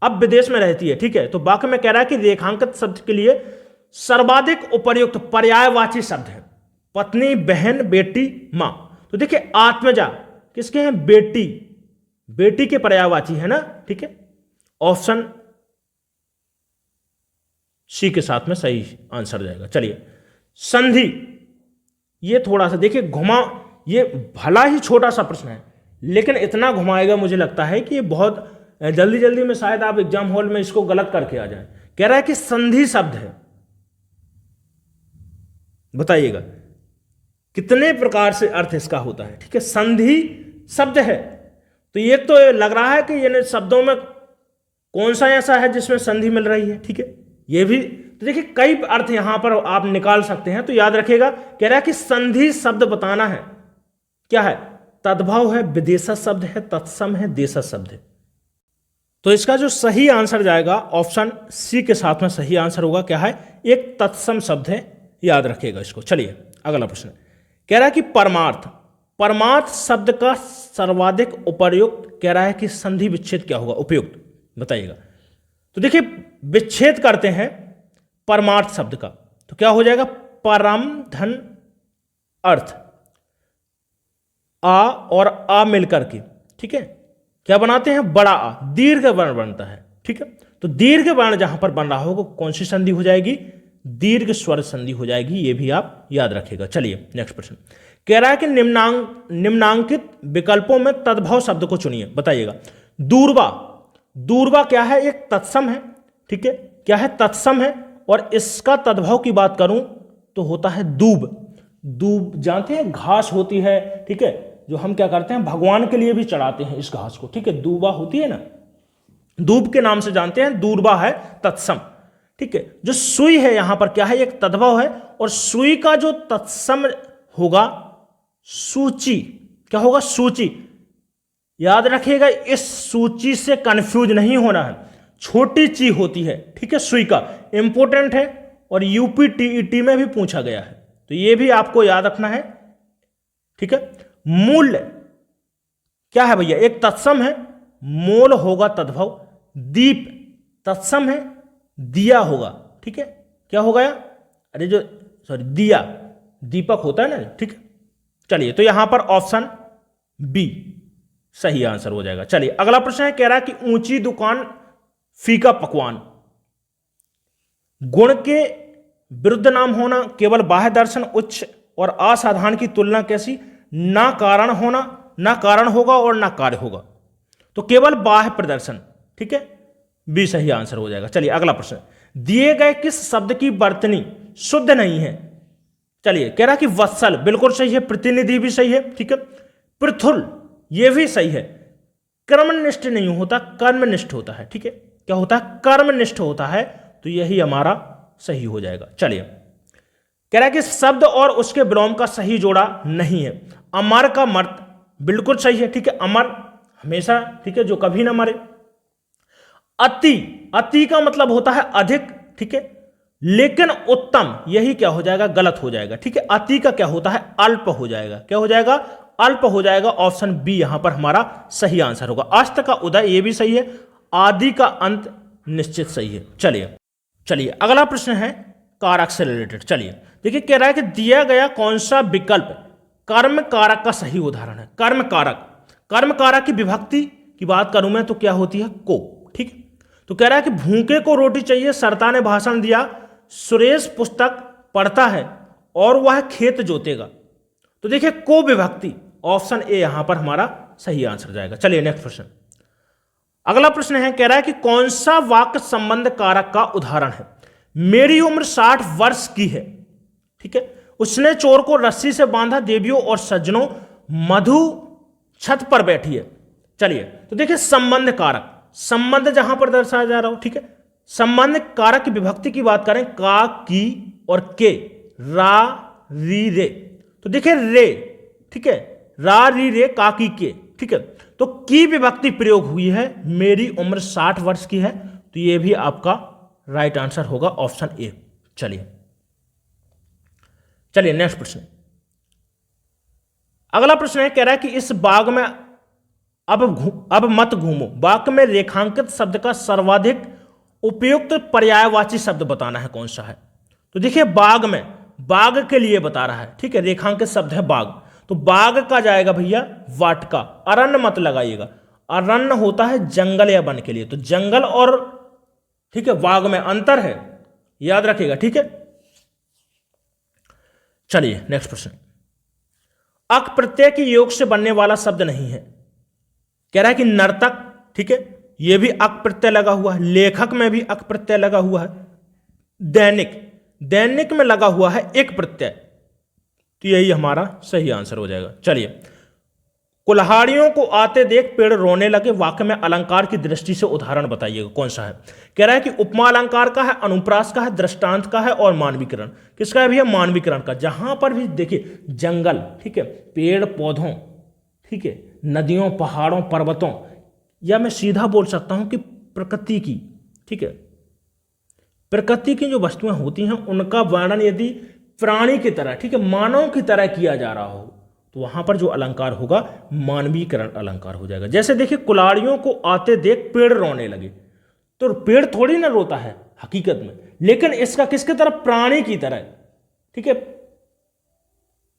अब विदेश में रहती है, ठीक है, तो वाक्य में कह रहा है कि रेखांकित शब्द के लिए सर्वाधिक उपयुक्त पर्यायवाची शब्द है पत्नी, बहन, बेटी, मां। तो देखिए आत्मजा किसके हैं? बेटी, बेटी के पर्यायवाची है ना, ठीक है, ऑप्शन सी के साथ में सही आंसर जाएगा। चलिए संधि, ये थोड़ा सा देखिए घुमा, ये भला ही छोटा सा प्रश्न है, लेकिन इतना घुमाएगा मुझे लगता है कि ये बहुत जल्दी जल्दी में शायद आप एग्जाम हॉल में इसको गलत करके आ जाए। कह रहा है कि संधि शब्द है, बताइएगा कितने प्रकार से अर्थ इसका होता है, ठीक है, संधि शब्द है। तो ये तो लग रहा है कि ये शब्दों में कौन सा ऐसा है जिसमें संधि मिल रही है, ठीक है, ये भी तो देखिए कई अर्थ यहां पर आप निकाल सकते हैं। तो याद रखिएगा, कह रहा है कि संधि शब्द बताना है, क्या है? तद्भव है, विदेशज शब्द है, तत्सम है, देशज शब्द है। तो इसका जो सही आंसर जाएगा ऑप्शन सी के साथ में सही आंसर होगा, क्या है? एक तत्सम शब्द है, याद रखिएगा इसको। चलिए अगला प्रश्न, कह रहा है कि परमार्थ, परमार्थ शब्द का सर्वाधिक उपयुक्त, कह रहा है कि संधि विच्छेद क्या होगा उपयुक्त, बताइएगा। तो देखिए विच्छेद करते हैं परमार्थ शब्द का, तो क्या हो जाएगा? परम धन अर्थ, आ और आ मिलकर के, ठीक है, क्या बनाते हैं? बड़ा आ, दीर्घ वर्ण बनता है, ठीक है। तो दीर्घ वर्ण जहां पर बन रहा होगा कौन सी संधि हो जाएगी? दीर्घ स्वर संधि हो जाएगी, ये भी आप याद रखिएगा। चलिए नेक्स्ट प्रश्न, कह रहा है कि निम्नांकित विकल्पों में तद्भव शब्द को चुनिए, बताइएगा। दूरबा, दूरबा क्या है? एक तत्सम है, ठीक है, क्या है? तत्सम है, और इसका तद्भव की बात करूं तो होता है दूब। दूब जानते हैं, घास होती है, ठीक है, जो हम क्या करते हैं भगवान के लिए भी चढ़ाते हैं इस घास को, ठीक है, दूबा होती है ना, दूब के नाम से जानते हैं, दूरबा है तत्सम। ठीक है, जो सुई है यहां पर क्या है, एक तद्भव है, और सुई का जो तत्सम होगा सूची, क्या होगा, सूची। याद रखिएगा, इस सूची से कंफ्यूज नहीं होना है, छोटी ची होती है। ठीक है, सुई का इंपोर्टेंट है और यूपी टीईटी में भी पूछा गया है, तो यह भी आपको याद रखना है। ठीक है, मूल्य क्या है भैया, एक तत्सम है, मोल होगा तद्भव, दीप तत्सम है, दिया होगा। ठीक है, क्या होगा या, अरे जो सॉरी दिया, दीपक होता है ना। ठीक है, चलिए, तो यहां पर ऑप्शन बी सही आंसर हो जाएगा। चलिए, अगला प्रश्न है, कह रहा है कि ऊंची दुकान फीका पकवान, गुण के विरुद्ध नाम होना, केवल बाह्य दर्शन, उच्च और असाधारण की तुलना कैसी, ना कारण होना, ना कारण होगा और ना कार्य होगा, तो केवल बाह्य प्रदर्शन। ठीक है, बी सही आंसर हो जाएगा। चलिए, अगला प्रश्न, दिए गए किस शब्द की वर्तनी शुद्ध नहीं है। चलिए, कह रहा कि वत्सल बिल्कुल सही है, प्रतिनिधि भी सही है। ठीक है, पृथुल यह भी सही है, कर्मनिष्ठ नहीं होता, कर्मनिष्ठ होता है। ठीक है, क्या होता है, कर्मनिष्ठ होता है, तो यही हमारा सही हो जाएगा। चलिए, कह रहा है कि शब्द और उसके विलोम का सही जोड़ा नहीं है। अमर का मर्त बिल्कुल सही है। ठीक है, अमर हमेशा, ठीक है, जो कभी ना मरे। अति, अति का मतलब होता है अधिक। ठीक है, लेकिन उत्तम, यही क्या हो जाएगा, गलत हो जाएगा। ठीक है, अति का क्या होता है, अल्प हो जाएगा। क्या हो जाएगा, अल्प हो जाएगा। ऑप्शन बी यहां पर हमारा सही आंसर होगा। अस्त का उदय, यह भी सही है। आदि का अंत निश्चित सही है। चलिए, अगला प्रश्न है कारक से रिलेटेड। चलिए देखिए, कह रहा है कि दिया गया कौन सा विकल्प कर्म कारक का सही उदाहरण है। कर्म कारक, कर्म कारक की विभक्ति की बात करूं मैं तो क्या होती है, को। ठीक है, तो कह रहा है कि भूखे को रोटी चाहिए, सरता ने भाषण दिया, सुरेश पुस्तक पढ़ता है और वह खेत जोतेगा। तो देखिए, को विभक्ति, ऑप्शन ए यहां पर हमारा सही आंसर जाएगा। चलिए, नेक्स्ट प्रश्न, अगला प्रश्न है, कह रहा है कि कौन सा वाक्य संबंध कारक का उदाहरण है। मेरी उम्र 60 वर्ष की है। ठीक है, उसने चोर को रस्सी से बांधा, देवियों और सज्जनों, मधु छत पर बैठी है। चलिए, तो देखिए, संबंध कारक, संबंध जहां पर दर्शाया जा रहा हो। ठीक है, संबंध कारक की विभक्ति की बात करें, का, की और के, रा, री, रे। तो देखिए, रे, ठीक है, रा, री, रे, का, की, के। ठीक है, तो की विभक्ति प्रयोग हुई है, मेरी उम्र 60 वर्ष की है, तो यह भी आपका राइट आंसर होगा, ऑप्शन ए। चलिए, नेक्स्ट प्रश्न, अगला प्रश्न है, कह रहा है कि इस बाग में अब मत घूमो, वाक्य में रेखांकित शब्द का सर्वाधिक उपयुक्त पर्यायवाची शब्द बताना है, कौन सा है। तो देखिए, बाग में, बाग के लिए बता रहा है। ठीक है, रेखांकित शब्द है बाग, तो बाग का जाएगा भैया वाटिका। अरण्य मत लगाइएगा, अरण्य होता है जंगल या वन के लिए, तो जंगल और, ठीक है, बाग में अंतर है, याद रखिएगा। ठीक है, चलिए, नेक्स्ट प्रश्न, अक प्रत्यय के योग से बनने वाला शब्द नहीं है। कह रहा है कि नर्तक, ठीक है, यह भी अक प्रत्यय लगा हुआ है, लेखक में भी अक प्रत्यय लगा हुआ है, दैनिक, दैनिक में लगा हुआ है एक प्रत्यय, तो यही हमारा सही आंसर हो जाएगा। चलिए, कुल्हाड़ियों को आते देख पेड़ रोने लगे, वाक्य में अलंकार की दृष्टि से उदाहरण बताइएगा, कौन सा है। कह रहा है कि उपमा अलंकार का है, अनुप्रास का है, दृष्टांत का है और मानवीकरण। किसका है भैया, मानवीकरण का। जहां पर भी देखिए, जंगल, ठीक है, पेड़ पौधों, ठीक है, नदियों, पहाड़ों, पर्वतों, या मैं सीधा बोल सकता हूं कि प्रकृति की, ठीक है, प्रकृति की जो वस्तुएं होती हैं उनका वर्णन यदि प्राणी की तरह, ठीक है, मानव की तरह किया जा रहा हो, तो वहां पर जो अलंकार होगा मानवीकरण अलंकार हो जाएगा। जैसे देखिए, कुल्हाड़ियों को आते देख पेड़ रोने लगे, तो पेड़ थोड़ी ना रोता है हकीकत में, लेकिन इसका किसकी तरह, प्राणी की तरह, ठीक है,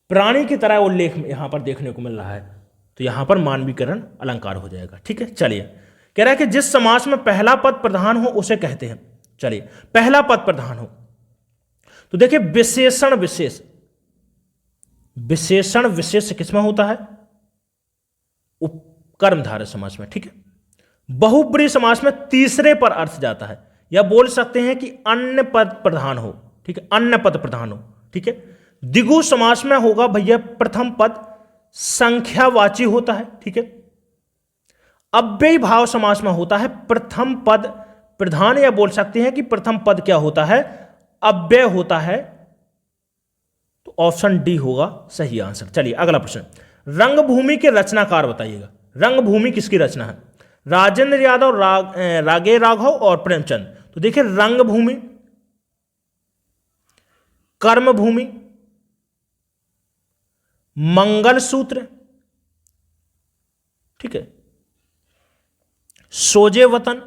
प्राणी की तरह उल्लेख यहां पर देखने को मिल रहा है, तो यहां पर मानवीकरण अलंकार हो जाएगा। ठीक है, चलिए, कह रहा है कि जिस समास में पहला पद प्रधान हो उसे कहते हैं। चलिए, पहला पद प्रधान हो, तो देखिए, विशेषण विशेष, विशेषण विशेष किसमें होता है, कर्मधारय समास में। ठीक है, बहुब्रीहि समास में तीसरे पर अर्थ जाता है, या बोल सकते हैं कि अन्य पद प्रधान हो। ठीक है, अन्य पद प्रधान हो। ठीक है, द्विगु समास में होगा भैया प्रथम पद संख्यावाची होता है। ठीक है, अव्ययी भाव समास में होता है प्रथम पद प्रधान, या बोल सकते हैं कि प्रथम पद क्या होता है, अव्यय होता है। तो ऑप्शन डी होगा सही आंसर। चलिए अगला प्रश्न, रंगभूमि के रचनाकार बताइएगा। रंगभूमि किसकी रचना है? राजेंद्र यादव, रागे राघव और प्रेमचंद। तो देखिए रंगभूमि, कर्मभूमि, मंगलसूत्र, ठीक है, सोजे वतन,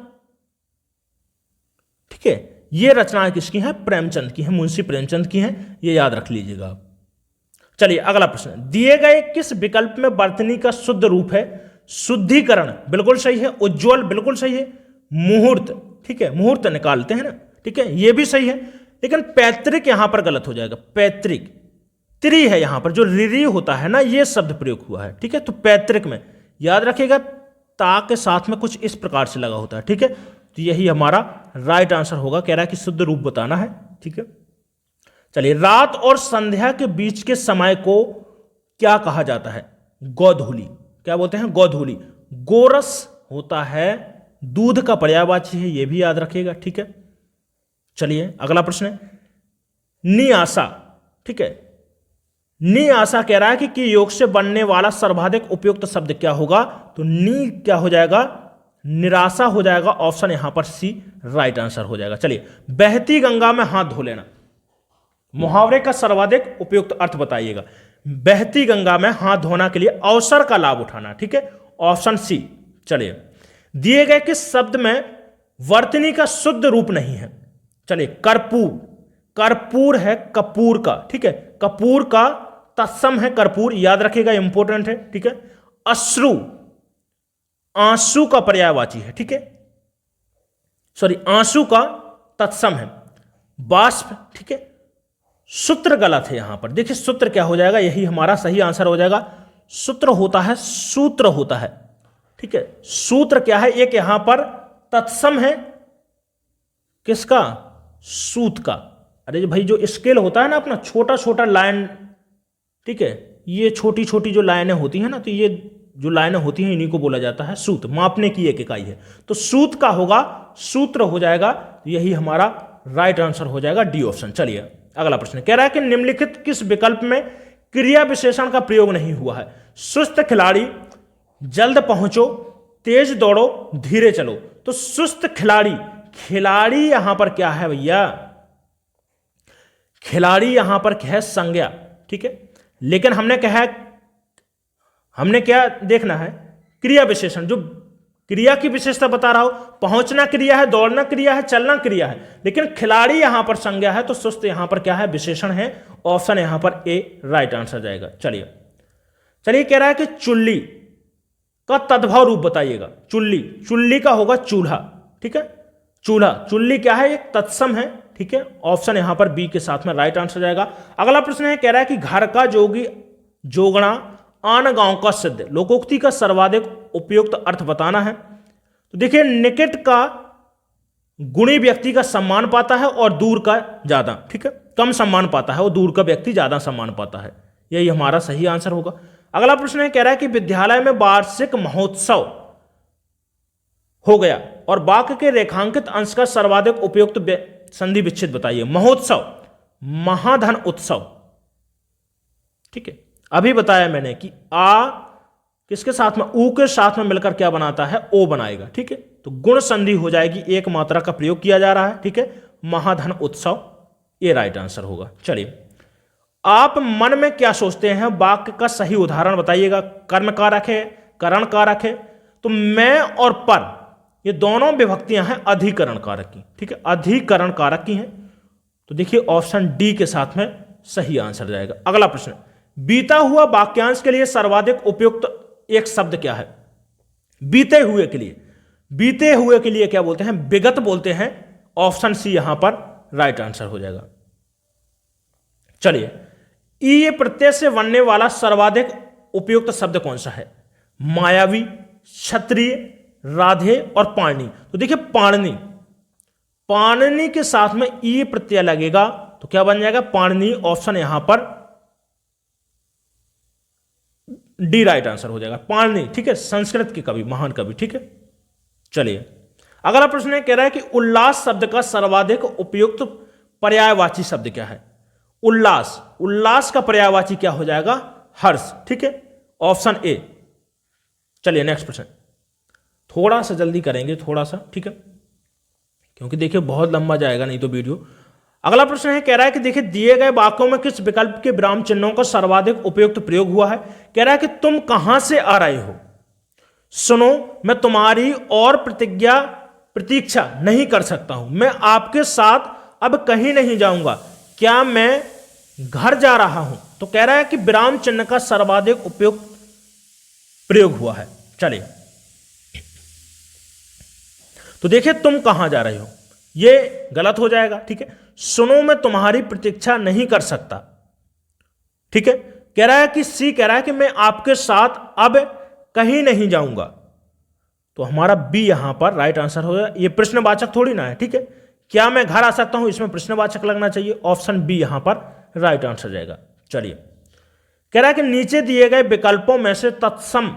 ठीक है, ये रचनाएं किसकी हैं? प्रेमचंद की हैं, मुंशी प्रेमचंद की हैं, ये याद रख लीजिएगा आप। चलिए अगला प्रश्न, दिए गए किस विकल्प में वर्तनी का शुद्ध रूप है? शुद्धिकरण बिल्कुल सही है, उज्ज्वल बिल्कुल सही है, मुहूर्त, ठीक है, मुहूर्त निकालते हैं ना, ठीक है, ये भी सही है, लेकिन पैतृक यहां पर गलत हो जाएगा। पैतृक, त्रि है यहां पर, जो रिरी होता है ना, ये शब्द प्रयोग हुआ है, ठीक है। तो पैतृक में याद रखिएगा, ता के साथ में कुछ इस प्रकार से लगा होता है, ठीक है। तो यही हमारा राइट आंसर होगा, कह रहा है कि शुद्ध रूप बताना है, ठीक है। चलिए, रात और संध्या के बीच के समय को क्या कहा जाता है? गोधूली। क्या बोलते हैं? गोधूली। गोरस होता है, दूध का पर्यायवाची है, यह भी याद रखिएगा, ठीक है। चलिए अगला प्रश्न है, निआशा, ठीक है, निआशा कह रहा है कि योग से बनने वाला सर्वाधिक उपयुक्त शब्द क्या होगा? तो नी क्या हो जाएगा? निराशा हो जाएगा। ऑप्शन यहां पर सी राइट आंसर हो जाएगा। चलिए, बहती गंगा में हाथ धो लेना, मुहावरे का सर्वाधिक उपयुक्त अर्थ बताइएगा। बहती गंगा में हाथ धोना के लिए अवसर का लाभ उठाना, ठीक है, ऑप्शन सी। चलिए, दिए गए किस शब्द में वर्तनी का शुद्ध रूप नहीं है? चलिए, कर्पूर, कर्पूर है कपूर का, ठीक है, कपूर का तत्सम है कर्पूर, याद रखिएगा, इंपॉर्टेंट है, ठीक है। अश्रु, आंसू का पर्यायवाची है, ठीक है, सॉरी, आंसू का तत्सम है। बाष्प, ठीक है, सूत्र गलत है यहां पर, देखिए सूत्र क्या हो जाएगा, यही हमारा सही आंसर हो जाएगा। सूत्र होता है, सूत्र होता है, ठीक है। सूत्र क्या है? एक यहां पर तत्सम है, किसका? सूत का। अरे भाई, जो स्केल होता है ना अपना, छोटा छोटा लाइन, ठीक है, ये छोटी छोटी जो लाइनें होती हैं ना, तो ये जो लाइनें होती हैं इन्हीं को बोला जाता है सूत, मापने की एक इकाई है। तो सूत का होगा, सूत्र हो जाएगा, यही हमारा राइट आंसर हो जाएगा, डी ऑप्शन। चलिए अगला प्रश्न कह रहा है कि निम्नलिखित किस विकल्प में क्रिया विशेषण का प्रयोग नहीं हुआ है? सुस्त खिलाड़ी, जल्द पहुंचो, तेज दौड़ो, धीरे चलो। तो सुस्त खिलाड़ी, खिलाड़ी यहां पर क्या है भैया? खिलाड़ी यहां पर क्या है? संज्ञा, ठीक है, लेकिन हमने कहा है, हमने क्या देखना है? क्रिया विशेषण, जो क्रिया की विशेषता बता रहा हूं। पहुंचना क्रिया है, दौड़ना क्रिया है, चलना क्रिया है, लेकिन खिलाड़ी यहां पर संज्ञा है, तो सुस्त यहां पर क्या है? विशेषण है। ऑप्शन यहां पर ए राइट आंसर जाएगा। चलिए चलिए, कह रहा है कि चुल्ली का तद्भव रूप बताइएगा। चुल्ली, चुल्ली का होगा चूल्हा, ठीक है, चूल्हा। चुल्ली क्या है? एक तत्सम है, ठीक है, ऑप्शन यहां पर बी के साथ में राइट आंसर जाएगा। अगला प्रश्न है, कह रहा है कि घर का जोगी जोगणा आन गांव का सिद्ध, लोकोक्ति का सर्वाधिक उपयुक्त अर्थ बताना है। तो देखिए, निकट का गुणी व्यक्ति का सम्मान पाता है और दूर का ज्यादा, ठीक है, कम सम्मान पाता है और दूर का व्यक्ति ज्यादा सम्मान पाता है, यही हमारा सही आंसर होगा। अगला प्रश्न है, कह रहा है कि विद्यालय में वार्षिक महोत्सव हो गया और वाक्य के रेखांकित अंश का सर्वाधिक उपयुक्त संधि विच्छेद बताइए। महोत्सव, महाधन उत्सव, ठीक है, अभी बताया मैंने कि आ किसके साथ में? ऊ के साथ में मिलकर क्या बनाता है? ओ बनाएगा, ठीक है। तो गुण संधि हो जाएगी, एक मात्रा का प्रयोग किया जा रहा है, ठीक है, महाधन उत्सव, ये राइट आंसर होगा। चलिए, आप मन में क्या सोचते हैं? वाक्य का सही उदाहरण बताइएगा। कर्म कारक है, करण कारक है। तो मैं और पर, ये दोनों विभक्तियां हैं अधिकरण कारक की, ठीक है, अधिकरण कारक की हैं। तो देखिए, ऑप्शन डी के साथ में सही आंसर जाएगा। अगला प्रश्न, बीता हुआ वाक्यांश के लिए सर्वाधिक उपयुक्त एक शब्द क्या है? बीते हुए के लिए, बीते हुए के लिए क्या बोलते हैं? विगत बोलते हैं। ऑप्शन सी यहां पर राइट आंसर हो जाएगा। चलिए, ये प्रत्यय से बनने वाला सर्वाधिक उपयुक्त शब्द कौन सा है? मायावी, क्षत्रिय, राधे और पाणनी। तो देखिए, पाणनी, पाणनी के साथ में ई प्रत्यय लगेगा तो क्या बन जाएगा? पाणनी। ऑप्शन यहां पर डी राइट आंसर हो जाएगा। पाणिनि, ठीक है, संस्कृत के कवि, महान कवि, ठीक है। चलिए अगला प्रश्न कह रहा है कि उल्लास शब्द का सर्वाधिक उपयुक्त पर्यायवाची शब्द क्या है? उल्लास, उल्लास का पर्यायवाची क्या हो जाएगा? हर्ष, ठीक है, ऑप्शन ए। चलिए नेक्स्ट प्रश्न, थोड़ा सा जल्दी करेंगे, थोड़ा सा, ठीक है, क्योंकि देखिए बहुत लंबा जाएगा नहीं तो वीडियो। अगला प्रश्न है, कह रहा है कि देखिए दिए गए वाक्यों में किस विकल्प के विराम चिन्हों का सर्वाधिक उपयुक्त प्रयोग हुआ है? कह रहा है कि तुम कहां से आ रहे हो? सुनो, मैं तुम्हारी और प्रतीक्षा नहीं कर सकता हूं, मैं आपके साथ अब कहीं नहीं जाऊंगा, क्या मैं घर जा रहा हूं? तो कह रहा है कि विराम चिन्ह का सर्वाधिक उपयुक्त प्रयोग हुआ है। चलिए तो देखिए तुम कहां जा रहे हो, ये गलत हो जाएगा, ठीक है। सुनो, मैं तुम्हारी प्रतीक्षा नहीं कर सकता, ठीक है। कह रहा है कि सी कह रहा है कि मैं आपके साथ अब कहीं नहीं जाऊंगा, तो हमारा बी यहां पर राइट आंसर हो जाएगा। ये प्रश्नवाचक थोड़ी ना है, ठीक है। क्या मैं घर आ सकता हूं, इसमें प्रश्नवाचक लगना चाहिए, ऑप्शन बी यहां पर राइट आंसर जाएगा। चलिए कह रहा है कि नीचे दिए गए विकल्पों में से तत्सम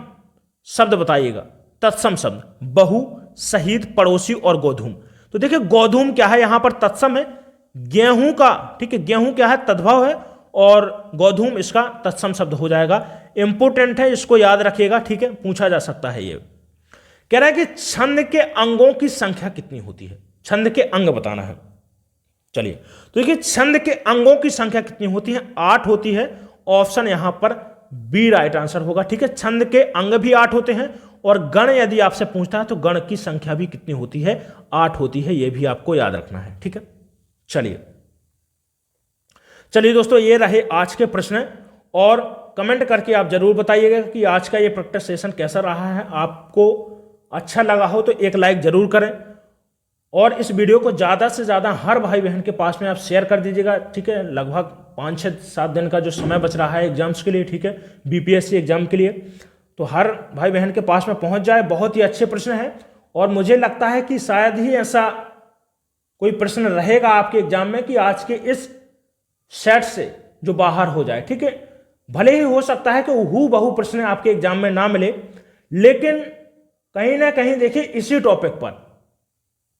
शब्द बताइएगा। तत्सम शब्द, बहु, शहीद, पड़ोसी और गोधूम। तो देखिए गोधूम क्या है, यहां पर तत्सम है, गेहूं का, ठीक है, गेहूं क्या है, तद्भव है, और गोधूम इसका तत्सम शब्द हो जाएगा। इंपोर्टेंट है, इसको याद रखिएगा, ठीक है, पूछा जा सकता है ये। कह रहा है कि छंद के अंगों की संख्या कितनी होती है? छंद के अंग बताना है। चलिए तो देखिए छंद के अंगों की संख्या कितनी होती है? 8 होती है, ऑप्शन यहां पर बी राइट आंसर होगा, ठीक है। छंद के अंग भी 8 होते हैं, और गण यदि आपसे पूछता है तो गण की संख्या भी कितनी होती है? 8 होती है, यह भी आपको याद रखना है, ठीक है। चलिए दोस्तों, ये रहे आज के प्रश्न, और कमेंट करके आप जरूर बताइएगा कि आज का ये प्रैक्टिस सेशन कैसा रहा है। आपको अच्छा लगा हो तो एक लाइक जरूर करें, और इस वीडियो को ज़्यादा से ज़्यादा हर भाई बहन के पास में आप शेयर कर दीजिएगा, ठीक है। लगभग 5-6-7 दिन का जो समय बच रहा है एग्जाम्स के लिए, ठीक है, बीपीएससी एग्जाम के लिए, तो हर भाई बहन के पास में पहुंच जाए। बहुत ही अच्छे प्रश्न हैं, और मुझे लगता है कि शायद ही ऐसा कोई प्रश्न रहेगा आपके एग्जाम में कि आज के इस सेट से जो बाहर हो जाए, ठीक है। भले ही हो सकता है कि हूबहू प्रश्न आपके एग्जाम में ना मिले, लेकिन कहीं ना कहीं देखिए इसी टॉपिक पर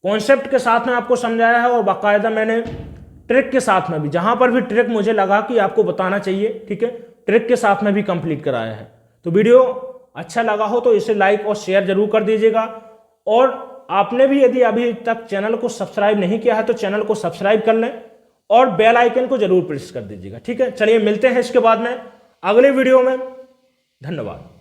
कॉन्सेप्ट के साथ में आपको समझाया है, और बाकायदा मैंने ट्रिक के साथ में भी, जहां पर भी ट्रिक मुझे लगा कि आपको बताना चाहिए, ठीक है, ट्रिक के साथ में भी कंप्लीट कराया है। तो वीडियो अच्छा लगा हो तो इसे लाइक और शेयर जरूर कर दीजिएगा, और आपने भी यदि अभी तक चैनल को सब्सक्राइब नहीं किया है तो चैनल को सब्सक्राइब कर लें, और बेल आइकन को जरूर प्रेस कर दीजिएगा, ठीक है। चलिए मिलते हैं इसके बाद में अगले वीडियो में। धन्यवाद।